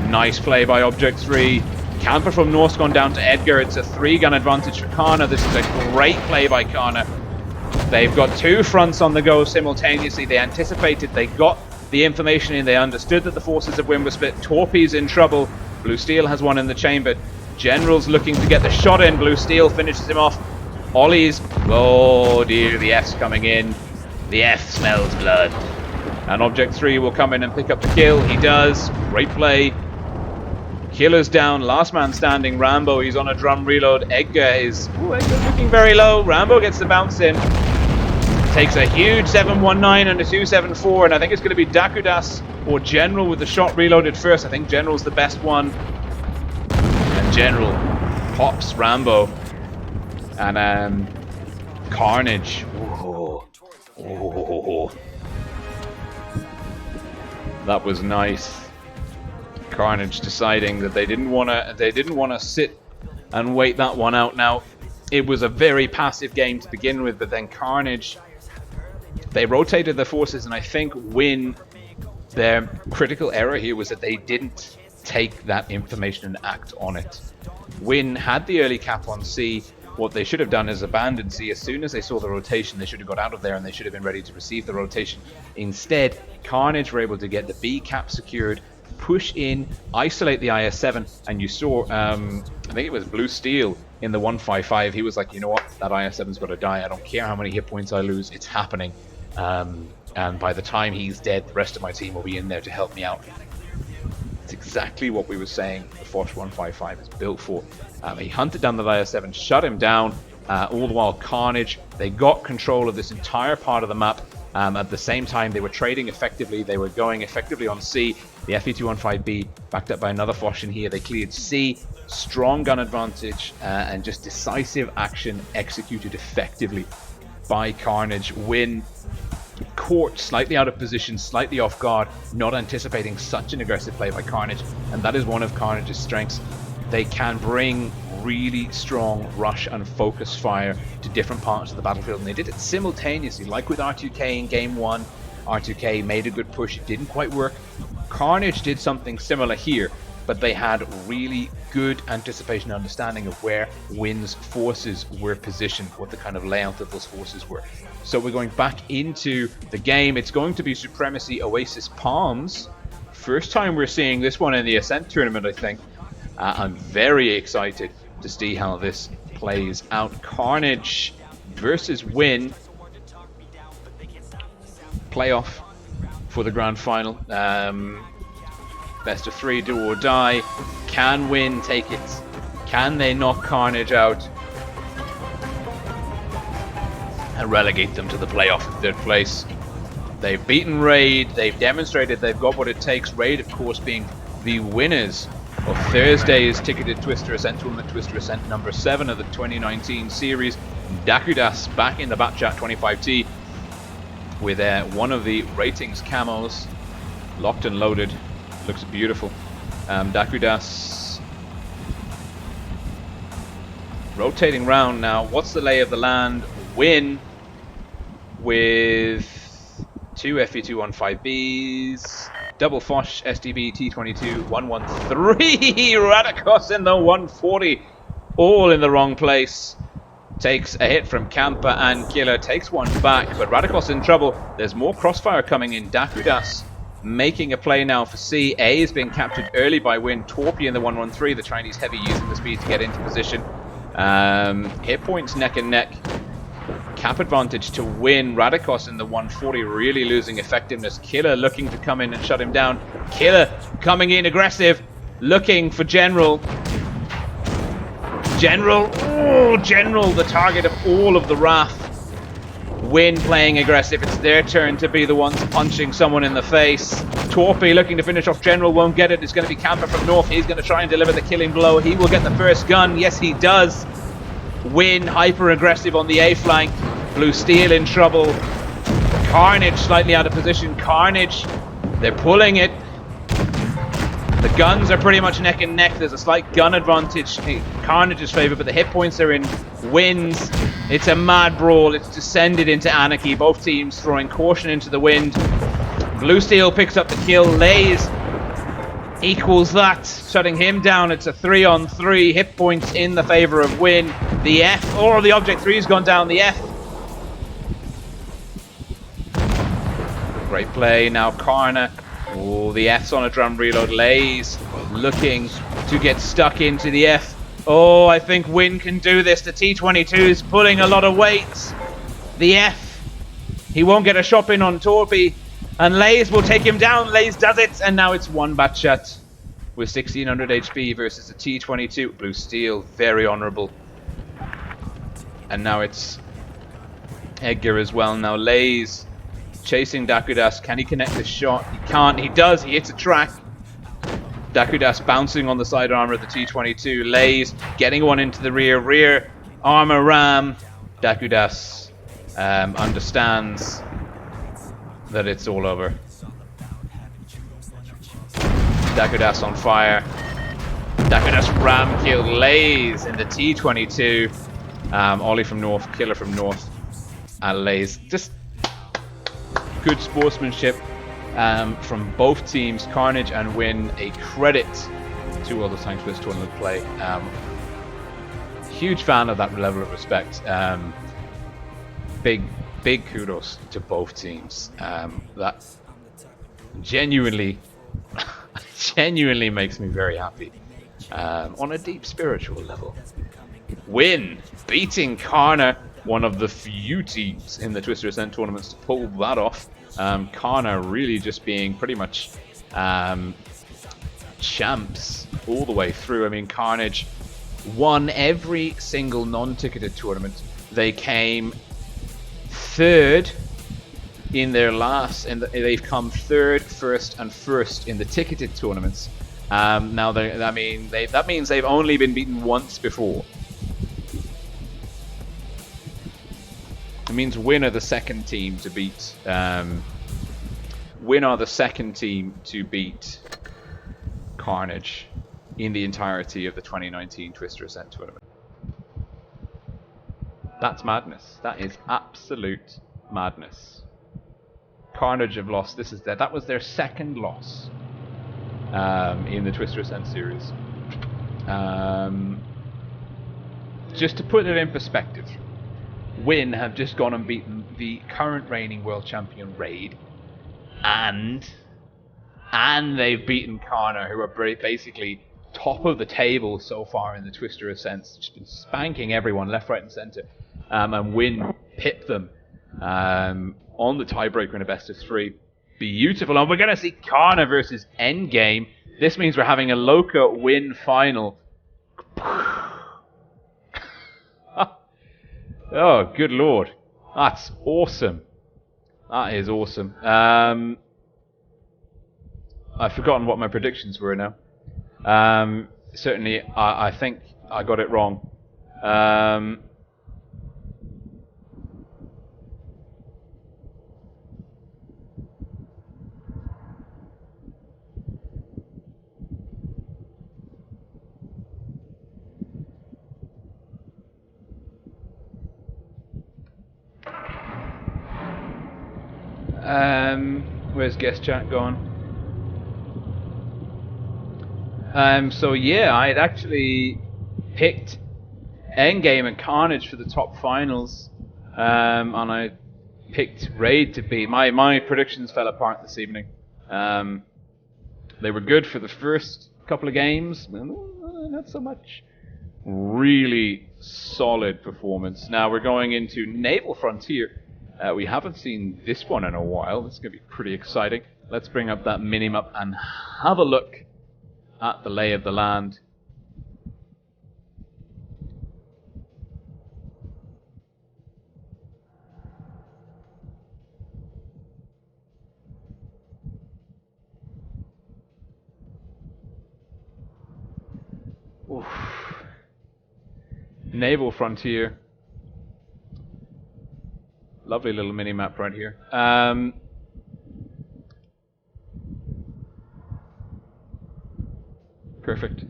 Nice play by Object 3. Camper from North's gone down to Edgar. It's a 3-gun advantage for CARNA. This is a great play by CARNA. They've got 2 fronts on the go simultaneously. They anticipated, they got the information in, they understood that the forces of Win were split. Torpy's in trouble. Blue Steel has one in the chamber. General's looking to get the shot in. Blue Steel finishes him off. Ollie's, oh dear, the F's coming in. The F smells blood. And Object 3 will come in and pick up the kill. He does. Great play. Killer's down. Last man standing. Rambo, he's on a drum reload. Edgar's looking very low. Rambo gets the bounce in. Takes a huge 719 and a 274, and I think it's going to be Dakudas or General with the shot reloaded first. I think General's the best one. And General pops Rambo. And Carnage. Oh. That was nice. Carnage deciding that they didn't want to sit and wait that one out. Now, it was a very passive game to begin with, but then Carnage, they rotated their forces, and I think Win, their critical error here was that they didn't take that information and act on it. Win had the early cap on C. What they should have done is abandon C. As soon as they saw the rotation, they should have got out of there, and they should have been ready to receive the rotation. Instead, Carnage were able to get the B cap secured, push in, isolate the IS-7, and you saw, I think it was Blue Steel in the 155. He was like, you know what, that IS-7's got to die. I don't care how many hit points I lose, it's happening. And by the time he's dead, the rest of my team will be in there to help me out. It's exactly what we were saying the Foch 155 is built for. He hunted down the IS-7, shut him down, all the while Carnage, they got control of this entire part of the map. At the same time, they were trading effectively, they were going effectively on C. The FE215B backed up by another Foch in here. They cleared C, strong gun advantage, and just decisive action executed effectively by Carnage. Win caught slightly out of position, slightly off guard, not anticipating such an aggressive play by Carnage, and that is one of Carnage's strengths. They can bring really strong rush and focus fire to different parts of the battlefield, and they did it simultaneously, like with R2K in game 1. R2K made a good push, it didn't quite work. Carnage did something similar here, but they had really good anticipation and understanding of where Win's forces were positioned, what the kind of layout of those forces were. So we're going back into the game. It's going to be Supremacy Oasis Palms. First time we're seeing this one in the Ascent Tournament, I think. I'm very excited to see how this plays out. Carnage versus Win. Playoff for the grand final. Best of 3, do or die. Can Win take it? Can they knock Carnage out and relegate them to the playoff in 3rd place? They've beaten Raid. They've demonstrated they've got what it takes. Raid, of course, being the winners of Thursday's ticketed Twister Ascent Tournament, Twister Ascent number 7 of the 2019 series. Dakudas back in the Batchat 25T with one of the ratings camos locked and loaded. Looks beautiful. Dakudas Rotating round now. What's the lay of the land? Win with 2 FE215Bs, double Foch, SDB, T22, 113, Radikos in the 140, all in the wrong place. Takes a hit from Kampa and Killer, takes one back, but Radikos in trouble. There's more crossfire coming in. Dakudas making a play now for C. A is being captured early by Win. Torpy in the 113, the Chinese heavy using the speed to get into position. Hit points neck and neck. Cap advantage to Win. Radikos in the 140 really losing effectiveness. Killer looking to come in and shut him down. Killer coming in aggressive, looking for General. General, oh, General, the target of all of the wrath. Win playing aggressive. It's their turn to be the ones punching someone in the face. Torpy looking to finish off General, won't get it. It's going to be Kampa from North. He's going to try and deliver the killing blow. He will get the first gun. Yes, he does. Win hyper aggressive on the A flank. Blue Steel in trouble. Carnage slightly out of position. Carnage, they're pulling it. The guns are pretty much neck and neck. There's a slight gun advantage in Carnage's favor, but the hit points are in Win's. It's a mad brawl. It's descended into anarchy. Both teams throwing caution into the wind. Blue Steel picks up the kill. Lays equals that, shutting him down. It's a 3-on-3. Hit points in the favor of Win. The F, or the Object 3's gone down. The F. Great play. Now Carna. Oh, the F's on a drum reload. Lays looking to get stuck into the F. Oh, I think Win can do this. The T22 is pulling a lot of weight. The F. He won't get a shot in on Torpy. And Lays will take him down. Lays does it. And now it's one bat shot with 1600 HP versus a T22. Blue Steel, very honorable. And now it's Edgar as well. Now Lays chasing Dakudas. Can he connect the shot? He can't. He does. He hits a track. Dakudas bouncing on the side armor of the T22. Lays getting one into the rear. Rear armor ram. Dakudas understands that it's all over. Dakudas on fire. Dakudas ram kill Lays in the T22. Ollie from North, Killer from North. And Lays just good sportsmanship from both teams. Carnage and Win, a credit to all the Tanks Blitz tournament play. Huge fan of that level of respect. Big kudos to both teams. That genuinely makes me very happy on a deep spiritual level. Win beating CARNA, one of the few teams in the Twister Ascent tournaments to pull that off. CARNA really just being pretty much champs all the way through. I mean, Carnage won every single non-ticketed tournament. They came third in their last, and they've come third, first, and first in the ticketed tournaments. Now, that means they've only been beaten once before. It means Win are the second team to beat. Win are the second team to beat Carnage in the entirety of the 2019 Twister Ascent tournament. That's madness. That is absolute madness. Carnage have lost. That was their second loss in the Twister Ascent series. Just to put it in perspective, Win have just gone and beaten the current reigning world champion Raid, and they've beaten CARNA, who are basically top of the table so far in the Twister Ascents. Just been spanking everyone left, right, and center. And Win pipped them on the tiebreaker in a best of 3. Beautiful. And we're going to see CARNA versus Endgame. This means we're having a Loca Win final. Oh, good lord. That's awesome. That is awesome. I've forgotten what my predictions were now. Certainly, I think I got it wrong. Where's guest chat gone? So yeah, I'd actually picked Endgame and Carnage for the top finals, and I picked Raid to beat. My predictions fell apart this evening. They were good for the first couple of games, not so much. Really solid performance. Now we're going into Naval Frontier. We haven't seen this one in a while. It's going to be pretty exciting. Let's bring up that minimap and have a look at the lay of the land. Oof. Naval Frontier. Lovely little mini-map right here. Perfect.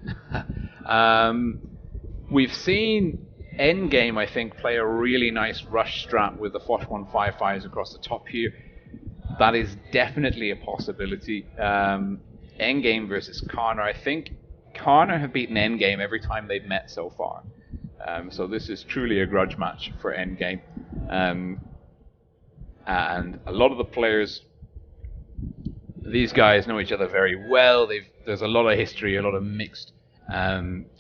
We've seen Endgame, I think, play a really nice rush strat with the Foch 155s across the top here. That is definitely a possibility. Endgame versus CARNA. I think CARNA have beaten Endgame every time they've met so far. So this is truly a grudge match for Endgame. And a lot of the players, these guys know each other very well. There's a lot of history, a lot of mixed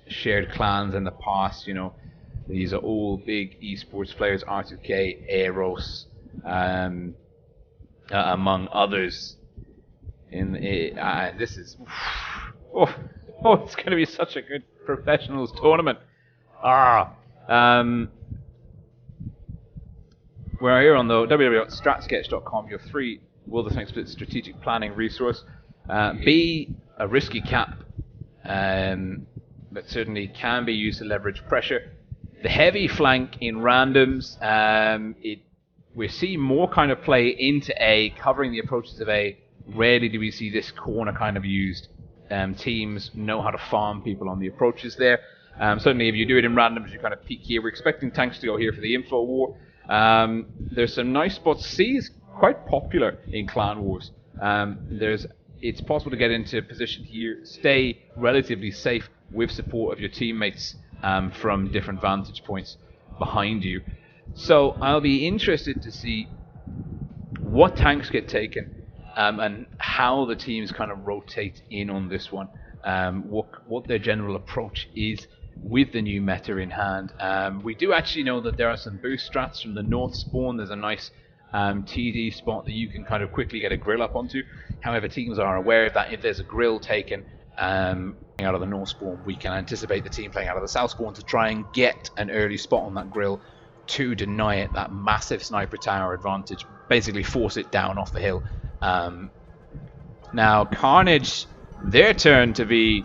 shared clans in the past. You know, these are all big esports players, R2K, Eros, among others. This is it's going to be such a good professionals tournament. We're here on the www.stratsketch.com, your free World of Tanks Blitz strategic planning resource. Be a risky cap, but certainly can be used to leverage pressure. The heavy flank in randoms, we see more kind of play into A, covering the approaches of A. Rarely do we see this corner kind of used. Teams know how to farm people on the approaches there. Certainly if you do it in randoms, you kind of peek here. We're expecting tanks to go here for the info war. There's some nice spots. C is quite popular in clan wars. It's possible to get into position here, stay relatively safe with support of your teammates from different vantage points behind you. So I'll be interested to see what tanks get taken and how the teams kind of rotate in on this one. What their general approach is with the new meta in hand. We do actually know that there are some boost strats from the North Spawn. There's a nice TD spot that you can kind of quickly get a grill up onto. However, teams are aware of that. If there's a grill taken out of the North Spawn, we can anticipate the team playing out of the South Spawn to try and get an early spot on that grill to deny it that massive sniper tower advantage, basically force it down off the hill. Now Carnage, their turn to be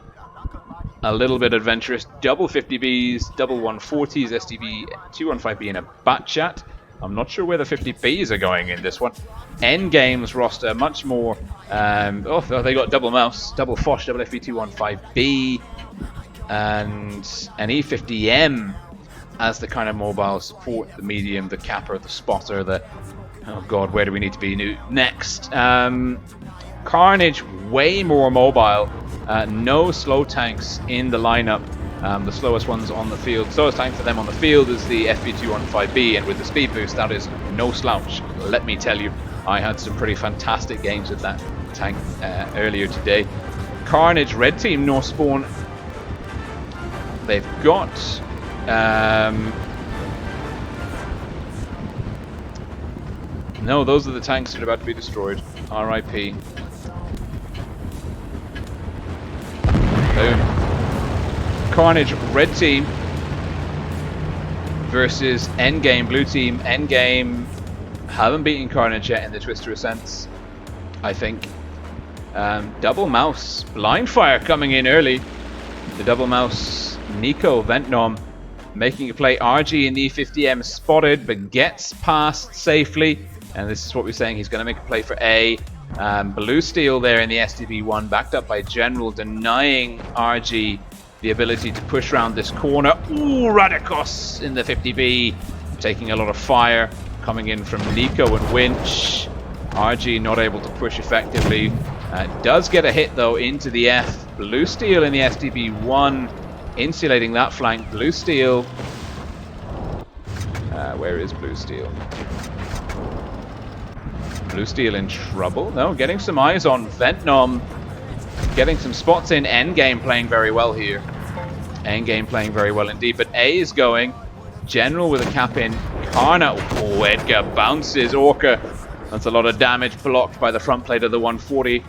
a little bit adventurous. Double 50Bs, double 140s, STB 215B in a bat chat. I'm not sure where the 50Bs are going in this one. Endgame's roster much more. They got double mouse, double Foch, double FB215B, and an E50M as the kind of mobile support, the medium, the capper, the spotter, the oh god, where do we need to be next? Carnage, way more mobile. No slow tanks in the lineup. The slowest ones on the field. Slowest tank for them on the field is the FB215B, and with the speed boost, that is no slouch. Let me tell you, I had some pretty fantastic games with that tank earlier today. Carnage, red team, North Spawn. They've got no, those are the tanks that are about to be destroyed. RIP. Boom. Carnage, red team versus Endgame, blue team. Endgame haven't beaten Carnage yet in the Twister Ascents, I think. Double mouse, blind fire coming in early. The double mouse, Nico Ventnom making a play. RG in the E50M spotted, but gets past safely. And this is what we're saying, he's going to make a play for A. Blue Steel there in the STB1, backed up by General, denying RG the ability to push around this corner. Ooh, Radikos in the 50B, taking a lot of fire, coming in from Nico and Winch. RG not able to push effectively. Does get a hit though into the F. Blue Steel in the SDB1, insulating that flank. Blue Steel. Where is Blue Steel? Blue Steel in trouble. No, getting some eyes on Ventnom. Getting some spots in. Endgame playing very well here. Endgame playing very well indeed. But A is going. General with a cap in. Carna. Oh, Edgar bounces Orca. That's a lot of damage blocked by the front plate of the 140.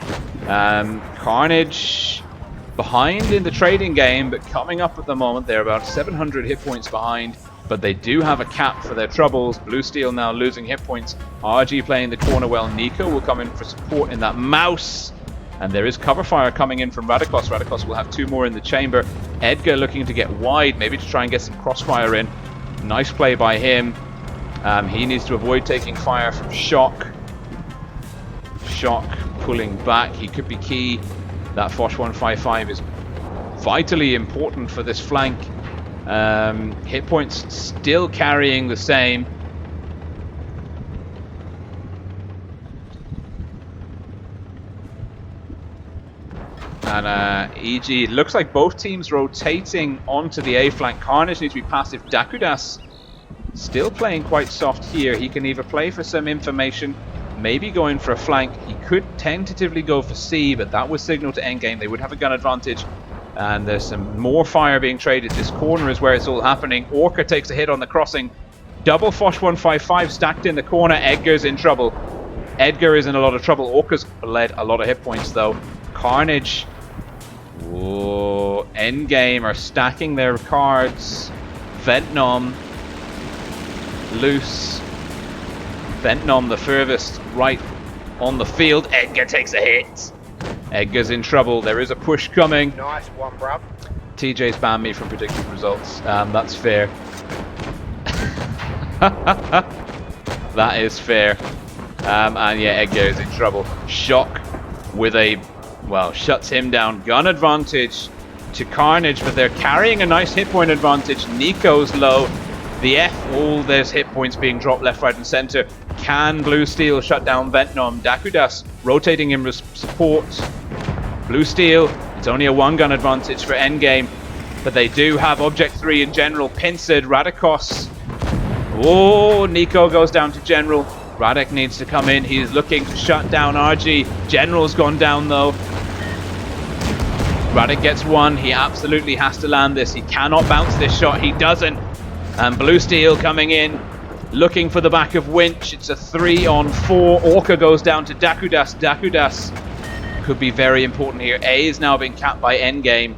Carnage behind in the trading game, but coming up at the moment. They're about 700 hit points behind, but they do have a cap for their troubles. Blue Steel now losing hit points. RG playing the corner well. Nico will come in for support in that mouse. And there is cover fire coming in from Radikos. Radikos will have 2 more in the chamber. Edgar looking to get wide, maybe to try and get some crossfire in. Nice play by him. He needs to avoid taking fire from Shock. Shock pulling back. He could be key. That Foch 155 is vitally important for this flank. Hit points still carrying the same. And EG, it looks like both teams rotating onto the A flank. Carnage needs to be passive. Dakudas still playing quite soft here. He can either play for some information, maybe going for a flank. He could tentatively go for C, but that was signal to endgame. They would have a gun advantage. And there's some more fire being traded. This corner is where it's all happening. Orca takes a hit on the crossing. Double Foch 155 stacked in the corner. Edgar's in trouble. Edgar is in a lot of trouble. Orca's bled a lot of hit points though. Carnage. Whoa. Endgame are stacking their cards. Ventnom. Loose. Ventnom the furthest right on the field. Edgar takes a hit. Edgar's in trouble. There is a push coming. Nice one, bruv. TJ's banned me from predicting results. That's fair. That is fair. And yeah, Edgar is in trouble. Shock with a, well, shuts him down. Gun advantage to Carnage, but they're carrying a nice hit point advantage. Nico's low. The F, all there's hit points being dropped left, right, and center. Can Blue Steel shut down Ventnom? Dakudas rotating in support. Blue Steel, it's only a 1-gun advantage for Endgame, but they do have Object 3 in General. Pincered, Radikos. Oh, Nico goes down to General. Radek needs to come in. He's looking to shut down RG. General's gone down though. Radek gets 1. He absolutely has to land this. He cannot bounce this shot. He doesn't. And Blue Steel coming in, looking for the back of Winch. It's a 3-on-4. Orca goes down to Dakudas. Dakudas could be very important here. A is now being capped by Endgame.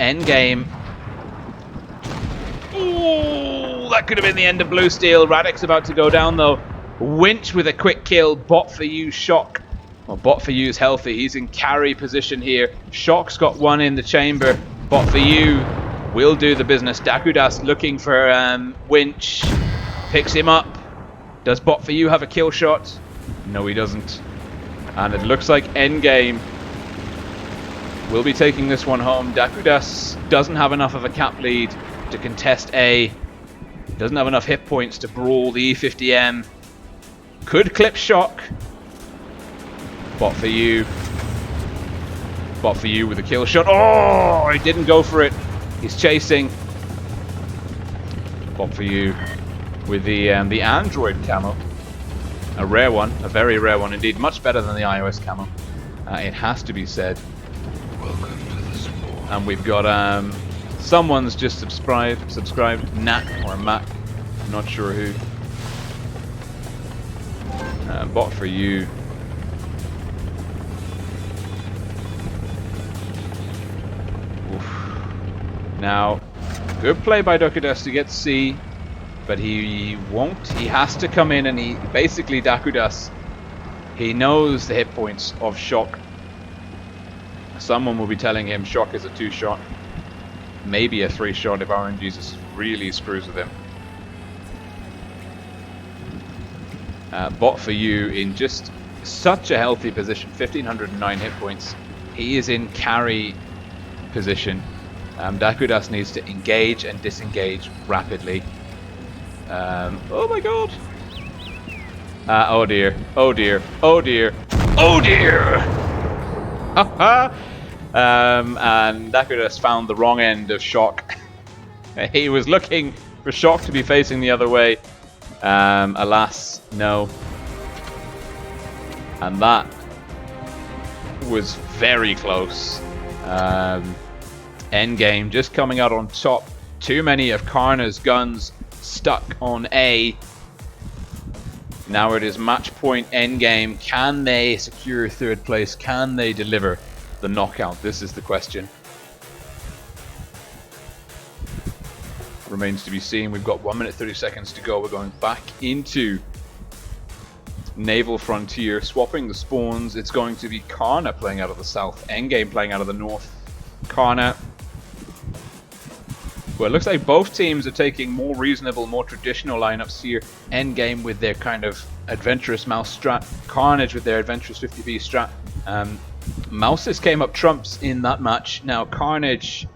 Endgame. Ooh, that could have been the end of Blue Steel. Radek's about to go down though. Winch with a quick kill. Bot for you, Shock. Well, Bot for you's healthy. He's in carry position here. Shock's got 1 in the chamber. Bot for you will do the business. Dakudas looking for Winch. Picks him up. Does Bot for you have a kill shot? No, he doesn't. And it looks like Endgame will be taking this one home. Dakudas doesn't have enough of a cap lead to contest A. Doesn't have enough hit points to brawl the E50M. Could clip Shock. Bot for you. Bot for you with a kill shot. Oh, he didn't go for it. He's chasing. Bot for you with the Android camo. A rare one, a very rare one indeed. Much better than the iOS camo. It has to be said. Welcome to the swarm. And we've got someone's just subscribed. Nat or Mac, not sure who. Bot for you. Oof. Now, good play by Dakudas to get C, but he won't. He has to come in and he basically, Dakudas, he knows the hit points of Shock. Someone will be telling him Shock is a 2-shot, maybe a 3-shot if RNGesus really screws with him. Bot for you in just such a healthy position, 1509 hit points. He is in carry position. Dakudas needs to engage and disengage rapidly. Oh my god! Oh dear. Oh dear. Oh dear. Oh dear! And Decker just found the wrong end of Shock. He was looking for Shock to be facing the other way. Alas, no. And that was very close. Endgame just coming out on top. Too many of Carna's guns stuck on A. Now it is match point Endgame. Can they secure third place? Can they deliver the knockout? This is the question. Remains to be seen. We've got 1 minute 30 seconds to go. We're going back into Naval Frontier, swapping the spawns. It's going to be CARNA playing out of the south, Endgame playing out of the north. CARNA. Well, it looks like both teams are taking more reasonable, more traditional lineups here. Endgame with their kind of adventurous mouse strat, Carnage with their adventurous 50p strat. Mouses came up trumps in that match. Now Carnage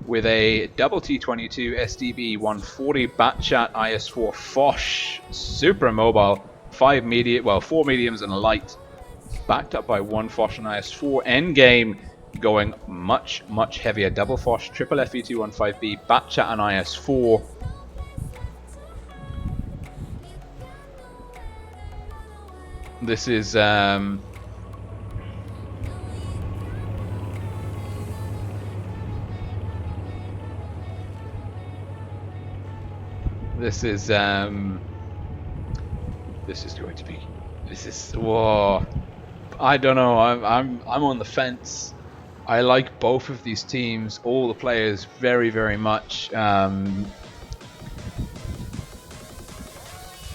with a double T22 SDB 140 Batchat IS4 Foch, super mobile, 4 mediums and a light, backed up by 1 Foch and IS4. Endgame going much heavier, double Foch, triple FE215B, Batchat and IS4. This is whoa, I don't know. I'm on the fence. I like both of these teams, all the players very much. Can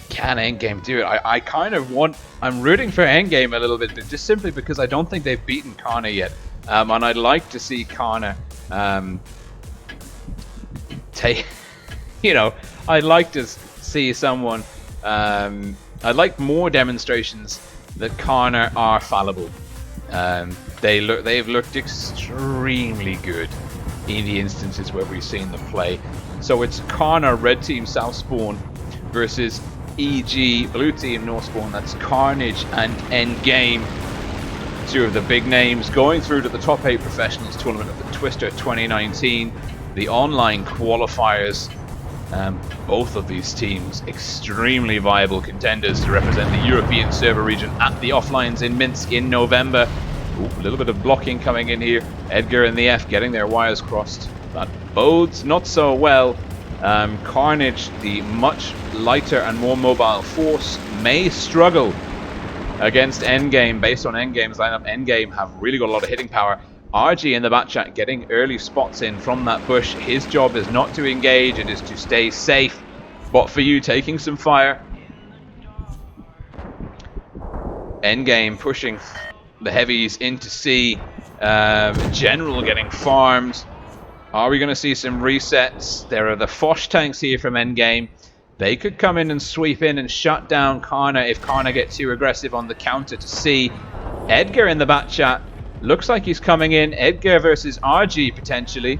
Endgame do it? I kind of I'm rooting for Endgame a little bit, but just simply because I don't think they've beaten CARNA yet, and I'd like to see CARNA take. You know, I'd like to see someone. I'd like more demonstrations that CARNA are fallible. They've looked extremely good in the instances where we've seen them play. So it's CARNA red team south spawn versus EG blue team north spawn. That's Carnage and Endgame, two of the big names going through to the top 8 professionals tournament of the Twister 2019, the online qualifiers. Both of these teams extremely viable contenders to represent the European server region at the offlines in Minsk in November. Ooh, a little bit of blocking coming in here. Edgar and the F getting their wires crossed. That bodes not so well. Carnage, the much lighter and more mobile force, may struggle against Endgame. Based on Endgame's lineup, Endgame have really got a lot of hitting power. RG in the Batchat getting early spots in from that bush. His job is not to engage, it is to stay safe. But for you, taking some fire. Endgame pushing the heavies into C. General getting farmed. Are we going to see some resets? There are the Foch tanks here from Endgame. They could come in and sweep in and shut down CARNA if CARNA get too aggressive on the counter to C. Edgar in the Batchat. Looks like he's coming in. Edgar versus RG potentially.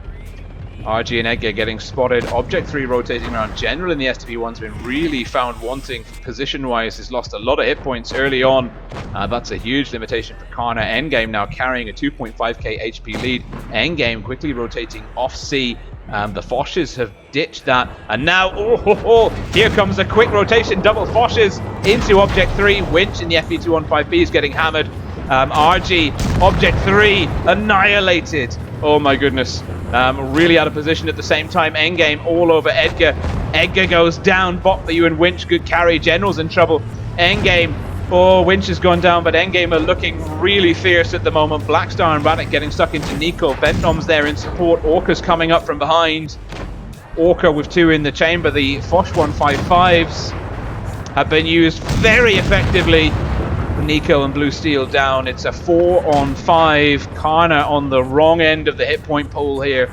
RG and Edgar getting spotted. Object 3 rotating around. General in the STP1's been really found wanting position-wise. He's lost a lot of hit points early on. That's a huge limitation for CARNA. Endgame now carrying a 2.5k HP lead. Endgame quickly rotating off C. The Foches have ditched that. And now, here comes a quick rotation. Double Foches into Object 3. Winch in the FE215B is getting hammered. RG, Object 3, annihilated. Oh my goodness. Really out of position at the same time. Endgame all over Edgar. Edgar goes down. Bot for you and Winch. Good carry. General's in trouble. Endgame. Oh, Winch has gone down, but Endgame are looking really fierce at the moment. Blackstar and Radek getting stuck into Nico. Ventnom's there in support. Orca's coming up from behind. Orca with 2 in the chamber. The Foch 155s have been used very effectively. Nico and Blue Steel down. It's a 4-on-5. CARNA on the wrong end of the hit point pool here.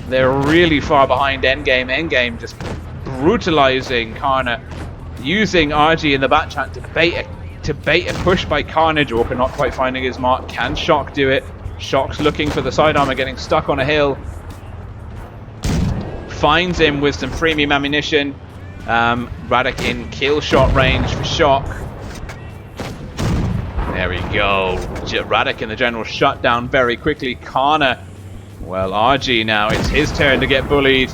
They're really far behind Endgame. Endgame just brutalizing CARNA, using RG in the Batchat to bait a push by Carnage. Orca not quite finding his mark. Can Shock do it? Shock's looking for the side armor, getting stuck on a hill. Finds him with some premium ammunition. Radek in kill shot range for Shock. There we go. Radic in the general shutdown very quickly. CARNA. Well, RG now. It's his turn to get bullied.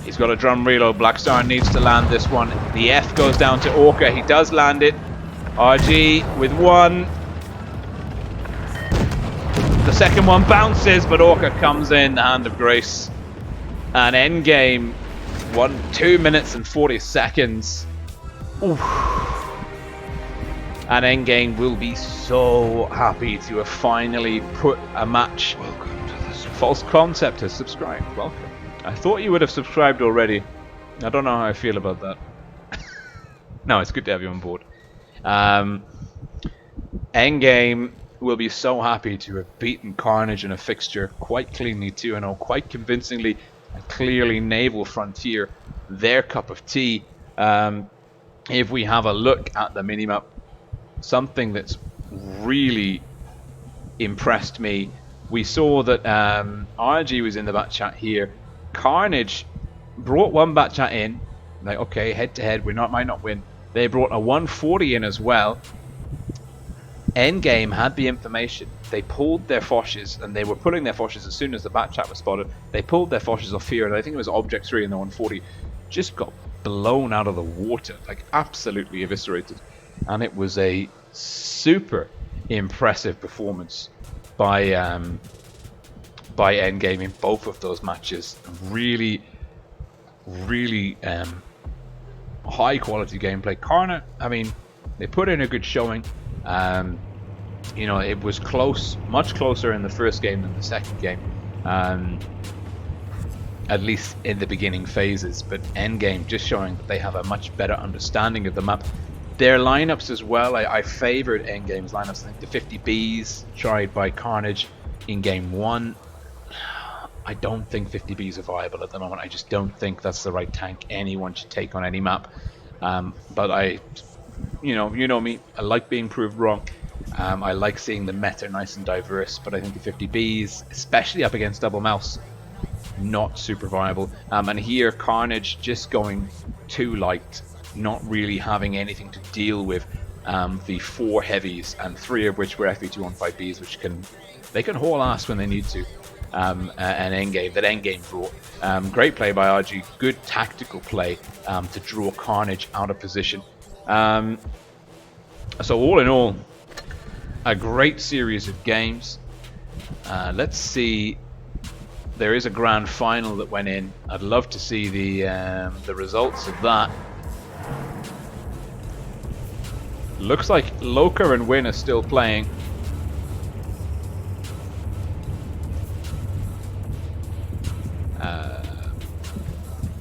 He's got a drum reload. Blackstar needs to land this one. The F goes down to Orca. He does land it. RG with one. The second one bounces, but Orca comes in. The hand of grace. And endgame. 2 minutes and 40 seconds. Oof. And endgame will be so happy to have finally put a match. Welcome to the sport. False Concept has subscribed. Welcome. I thought you would have subscribed already. I don't know how I feel about that. No, it's good to have you on board. Endgame will be so happy to have beaten Carnage in a fixture quite cleanly 2-0, quite convincingly, and clearly Naval Frontier, their cup of tea. If we have a look at the minimap, something that's really impressed me, we saw that RG was in the back chat here. Carnage brought one back chat in, like, okay, head to head, we might not win. They brought a 140 in as well. Endgame had the information. They pulled their foshes, and they were pulling their foshes as soon as the back chat was spotted. They pulled their foshes off here, and I think it was Object 3 in the 140. Just got blown out of the water, like absolutely eviscerated. And it was a super impressive performance by Endgame in both of those matches. Really high quality gameplay. CARNA, I mean, they put in a good showing. You know, it was close, much closer in the first game than the second game, at least in the beginning phases. But Endgame just showing that they have a much better understanding of the map. Their lineups as well, I favored Endgame's lineups. I think the 50Bs tried by Carnage in game 1. I don't think 50Bs are viable at the moment. I just don't think that's the right tank anyone should take on any map. But you know me, I like being proved wrong. I like seeing the meta nice and diverse, but I think the 50Bs, especially up against double mouse, not super viable. And here Carnage just going too light, not really having anything to deal with the 4 heavies, and 3 of which were FV215Bs, which they can haul ass when they need to. And Endgame brought. Great play by RG, good tactical play to draw Carnage out of position. So all in all, a great series of games. Let's see. There is a grand final that went in. I'd love to see the results of that. Looks like Loka and Win are still playing.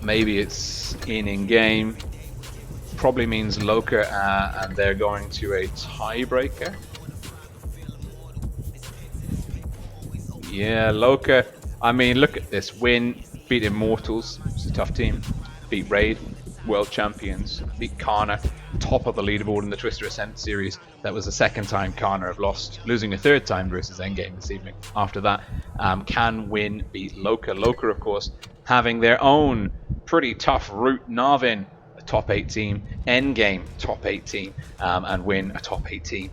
Maybe it's in-game. Probably means Loka and they're going to a tiebreaker. Yeah, Loka. I mean, look at this. Win, beat Immortals. It's a tough team. Beat Raid, world champions. Beat CARNA, top of the leaderboard in the Twister Ascent series. That was the second time CARNA have lost, losing a third time versus Endgame this evening. After that, can Win beat Loka. Loka, of course, having their own pretty tough route. Narvin, a top 8 team. Endgame, top 8 team. And Win, a top 8 team.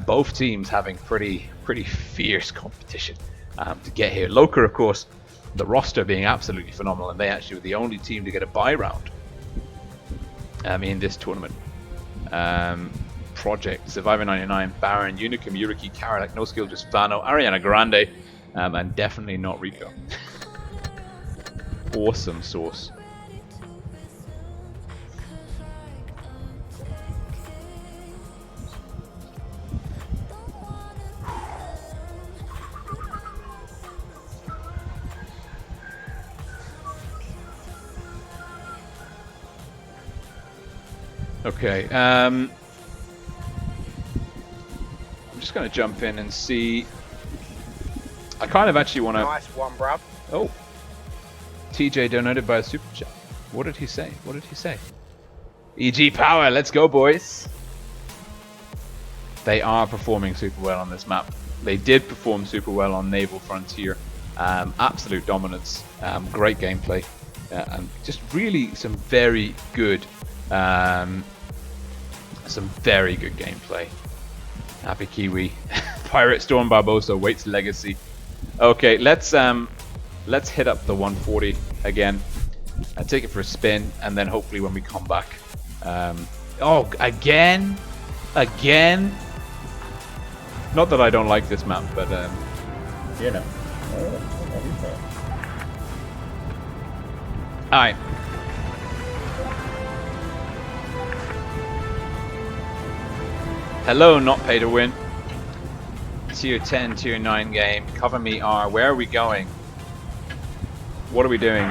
Both teams having pretty fierce competition to get here. Loka, of course, the roster being absolutely phenomenal, and they actually were the only team to get a bye round in this tournament. Project, Survivor 99, Baron, Unicum, Yuriki, Karalek, No Skill, just Vano, Ariana Grande, and definitely not Rico. Awesome sauce. Okay, I'm just going to jump in and see. I kind of actually want to. Nice one, bruv. Oh, TJ donated by a super chat. What did he say? What did he say? EG Power, let's go, boys. They are performing super well on this map. They did perform super well on Naval Frontier. Absolute dominance, great gameplay, and just really some very good gameplay. Happy Kiwi. Pirate Storm Barbosa waits legacy. Okay, let's hit up the 140 again. I take it for a spin, and then hopefully when we come back. Oh, again. Not that I don't like this map, but you know. Alright. Hello, not pay to win. Tier 10, Tier 9 game. Cover me R. Where are we going? What are we doing?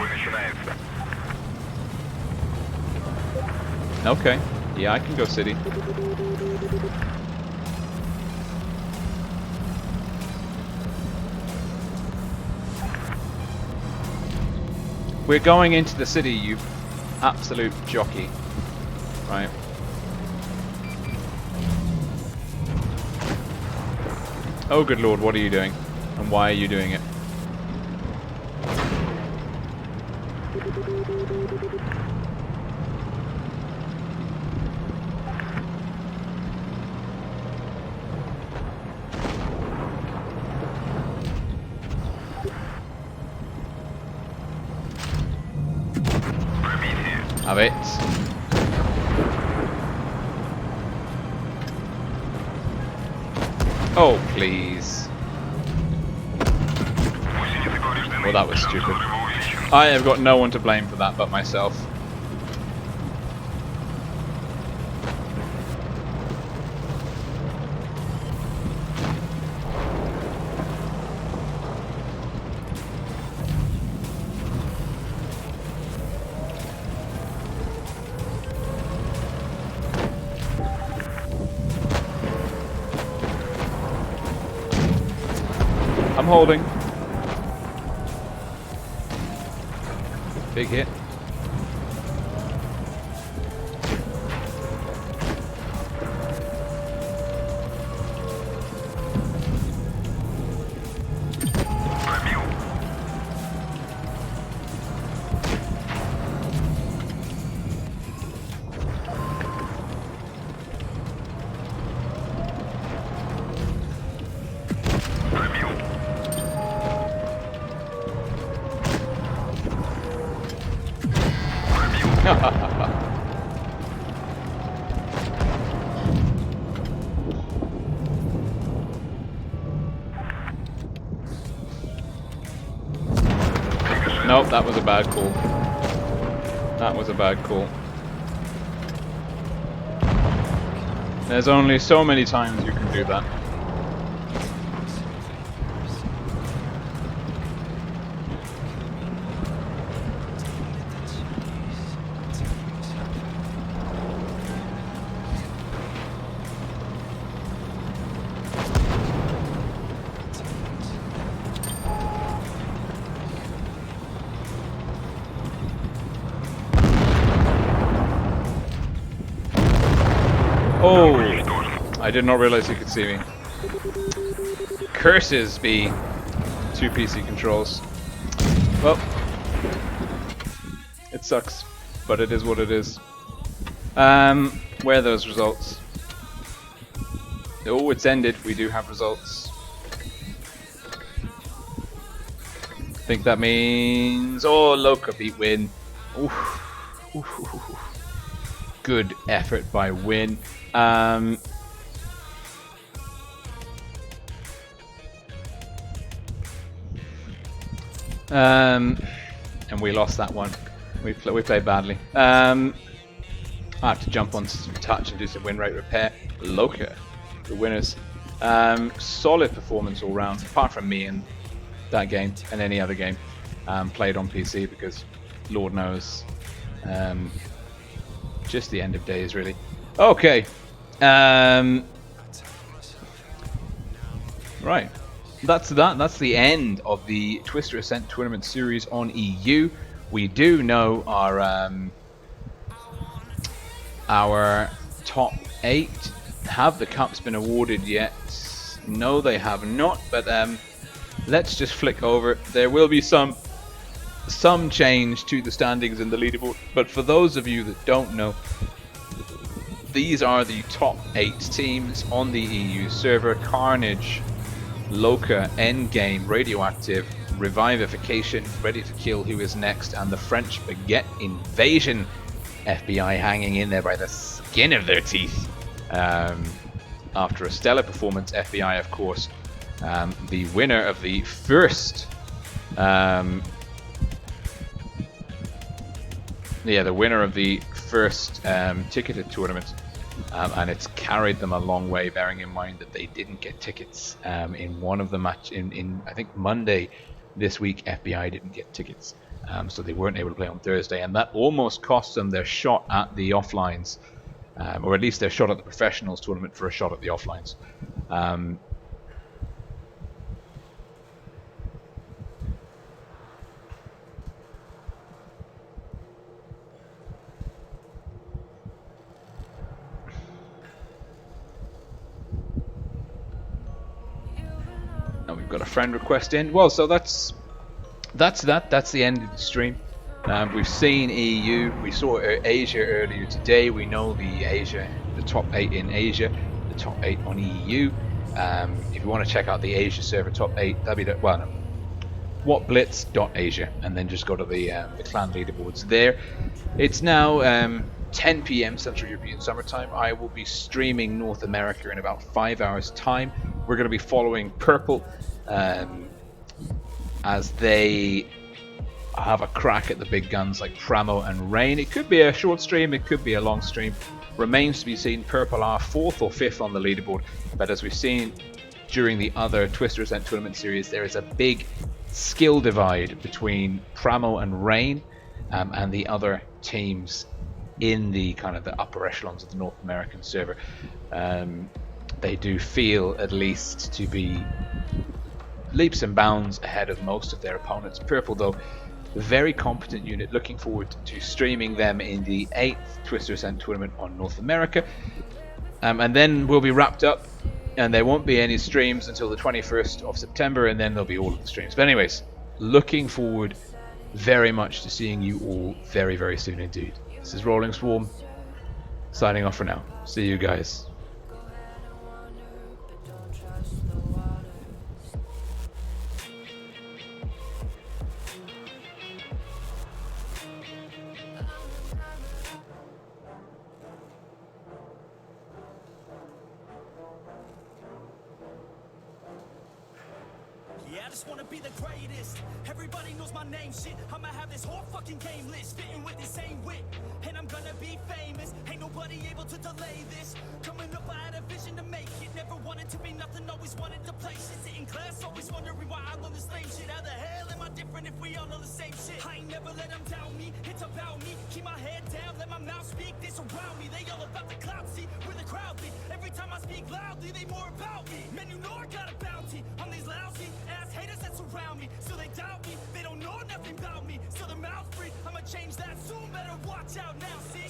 Okay. Yeah, I can go city. We're going into the city, you absolute jockey. Right. Oh good lord, what are you doing? And why are you doing it? Have it. Oh, please. Well, that was stupid. I have got no one to blame for that but myself. I'm holding. Big hit. Nope, that was a bad call. That was a bad call. There's only so many times you can do that. Oh, I did not realize he could see me. Curses be 2 PC controls. Well, it sucks, but it is what it is. Where are those results? Oh, it's ended. We do have results. I think that means... Oh, Loka beat Win. Oof. Oof. Good effort by Win. And we lost that one. We played badly. I have to jump on some touch and do some win rate repair. Loka, the winners. Solid performance all round, apart from me in that game and any other game played on PC, because Lord knows, just the end of days really. Okay. Right. That's the end of the Twister Ascent Tournament series on EU. We do know our top 8. Have the cups been awarded yet? No, they have not, but let's just flick over. There will be some change to the standings in the leaderboard, but for those of you that don't know, these are the top 8 teams on the EU server. Carnage, Loca, Endgame, Radioactive, Revivification, Ready to Kill, Who Is Next, and the French Baguette Invasion. FBI hanging in there by the skin of their teeth. After a stellar performance, FBI, of course, the winner of the first ticketed tournament, and it's carried them a long way, bearing in mind that they didn't get tickets in one of the match in I think Monday this week. FBI didn't get tickets, so they weren't able to play on Thursday, and that almost cost them their shot at the offlines, or at least their shot at the professionals tournament for a shot at the offlines. And we've got a friend request in. Well, so that's the end of the stream. We've seen EU, we saw Asia earlier today. We know the top 8 in Asia, the top 8 on EU. If you want to check out the Asia server top 8, WoTBlitz.asia, and then just go to the clan leaderboards there. It's now 10 PM Central European Summertime. I will be streaming North America in about 5 hours time. We're going to be following Purple as they have a crack at the big guns like Pramo and Rain. It could be a short stream, it could be a long stream. Remains to be seen. Purple are 4th or 5th on the leaderboard, but as we've seen during the other Twister Ascent Tournament series, there is a big skill divide between Pramo and Rain and the other teams in the kind of the upper echelons of the North American server. They do feel, at least, to be leaps and bounds ahead of most of their opponents. Purple, though, very competent unit. Looking forward to streaming them in the 8th Twister Ascent Tournament on North America. And then we'll be wrapped up, and there won't be any streams until the 21st of September, and then there'll be all of the streams. But anyways, looking forward very much to seeing you all very, very soon indeed. This is RollingSwarm, signing off for now. See you guys. Yeah, I just wanna be the greatest. Everybody knows my name, shit. I'ma have this whole fucking game list fitting with the same wit, and I'm gonna be famous. Ain't nobody able to delay this. Coming up, I had a vision to make it. Never wanted to be nothing, always wanted to play shit. Sit in class, always wondering why I learn the same shit. How the hell am I different if we all know the same shit? I ain't never let them down me. It's about me. Keep my head down, let my mouth speak. They surround me. They all about the clout. See where the crowd be. Every time I speak loudly, they more about me. Man, you know I got a bounty on these lousy ass haters that surround me. So they doubt me. They don't know nothing about me. So the mouth free. I'ma change that soon. Better watch out now. See.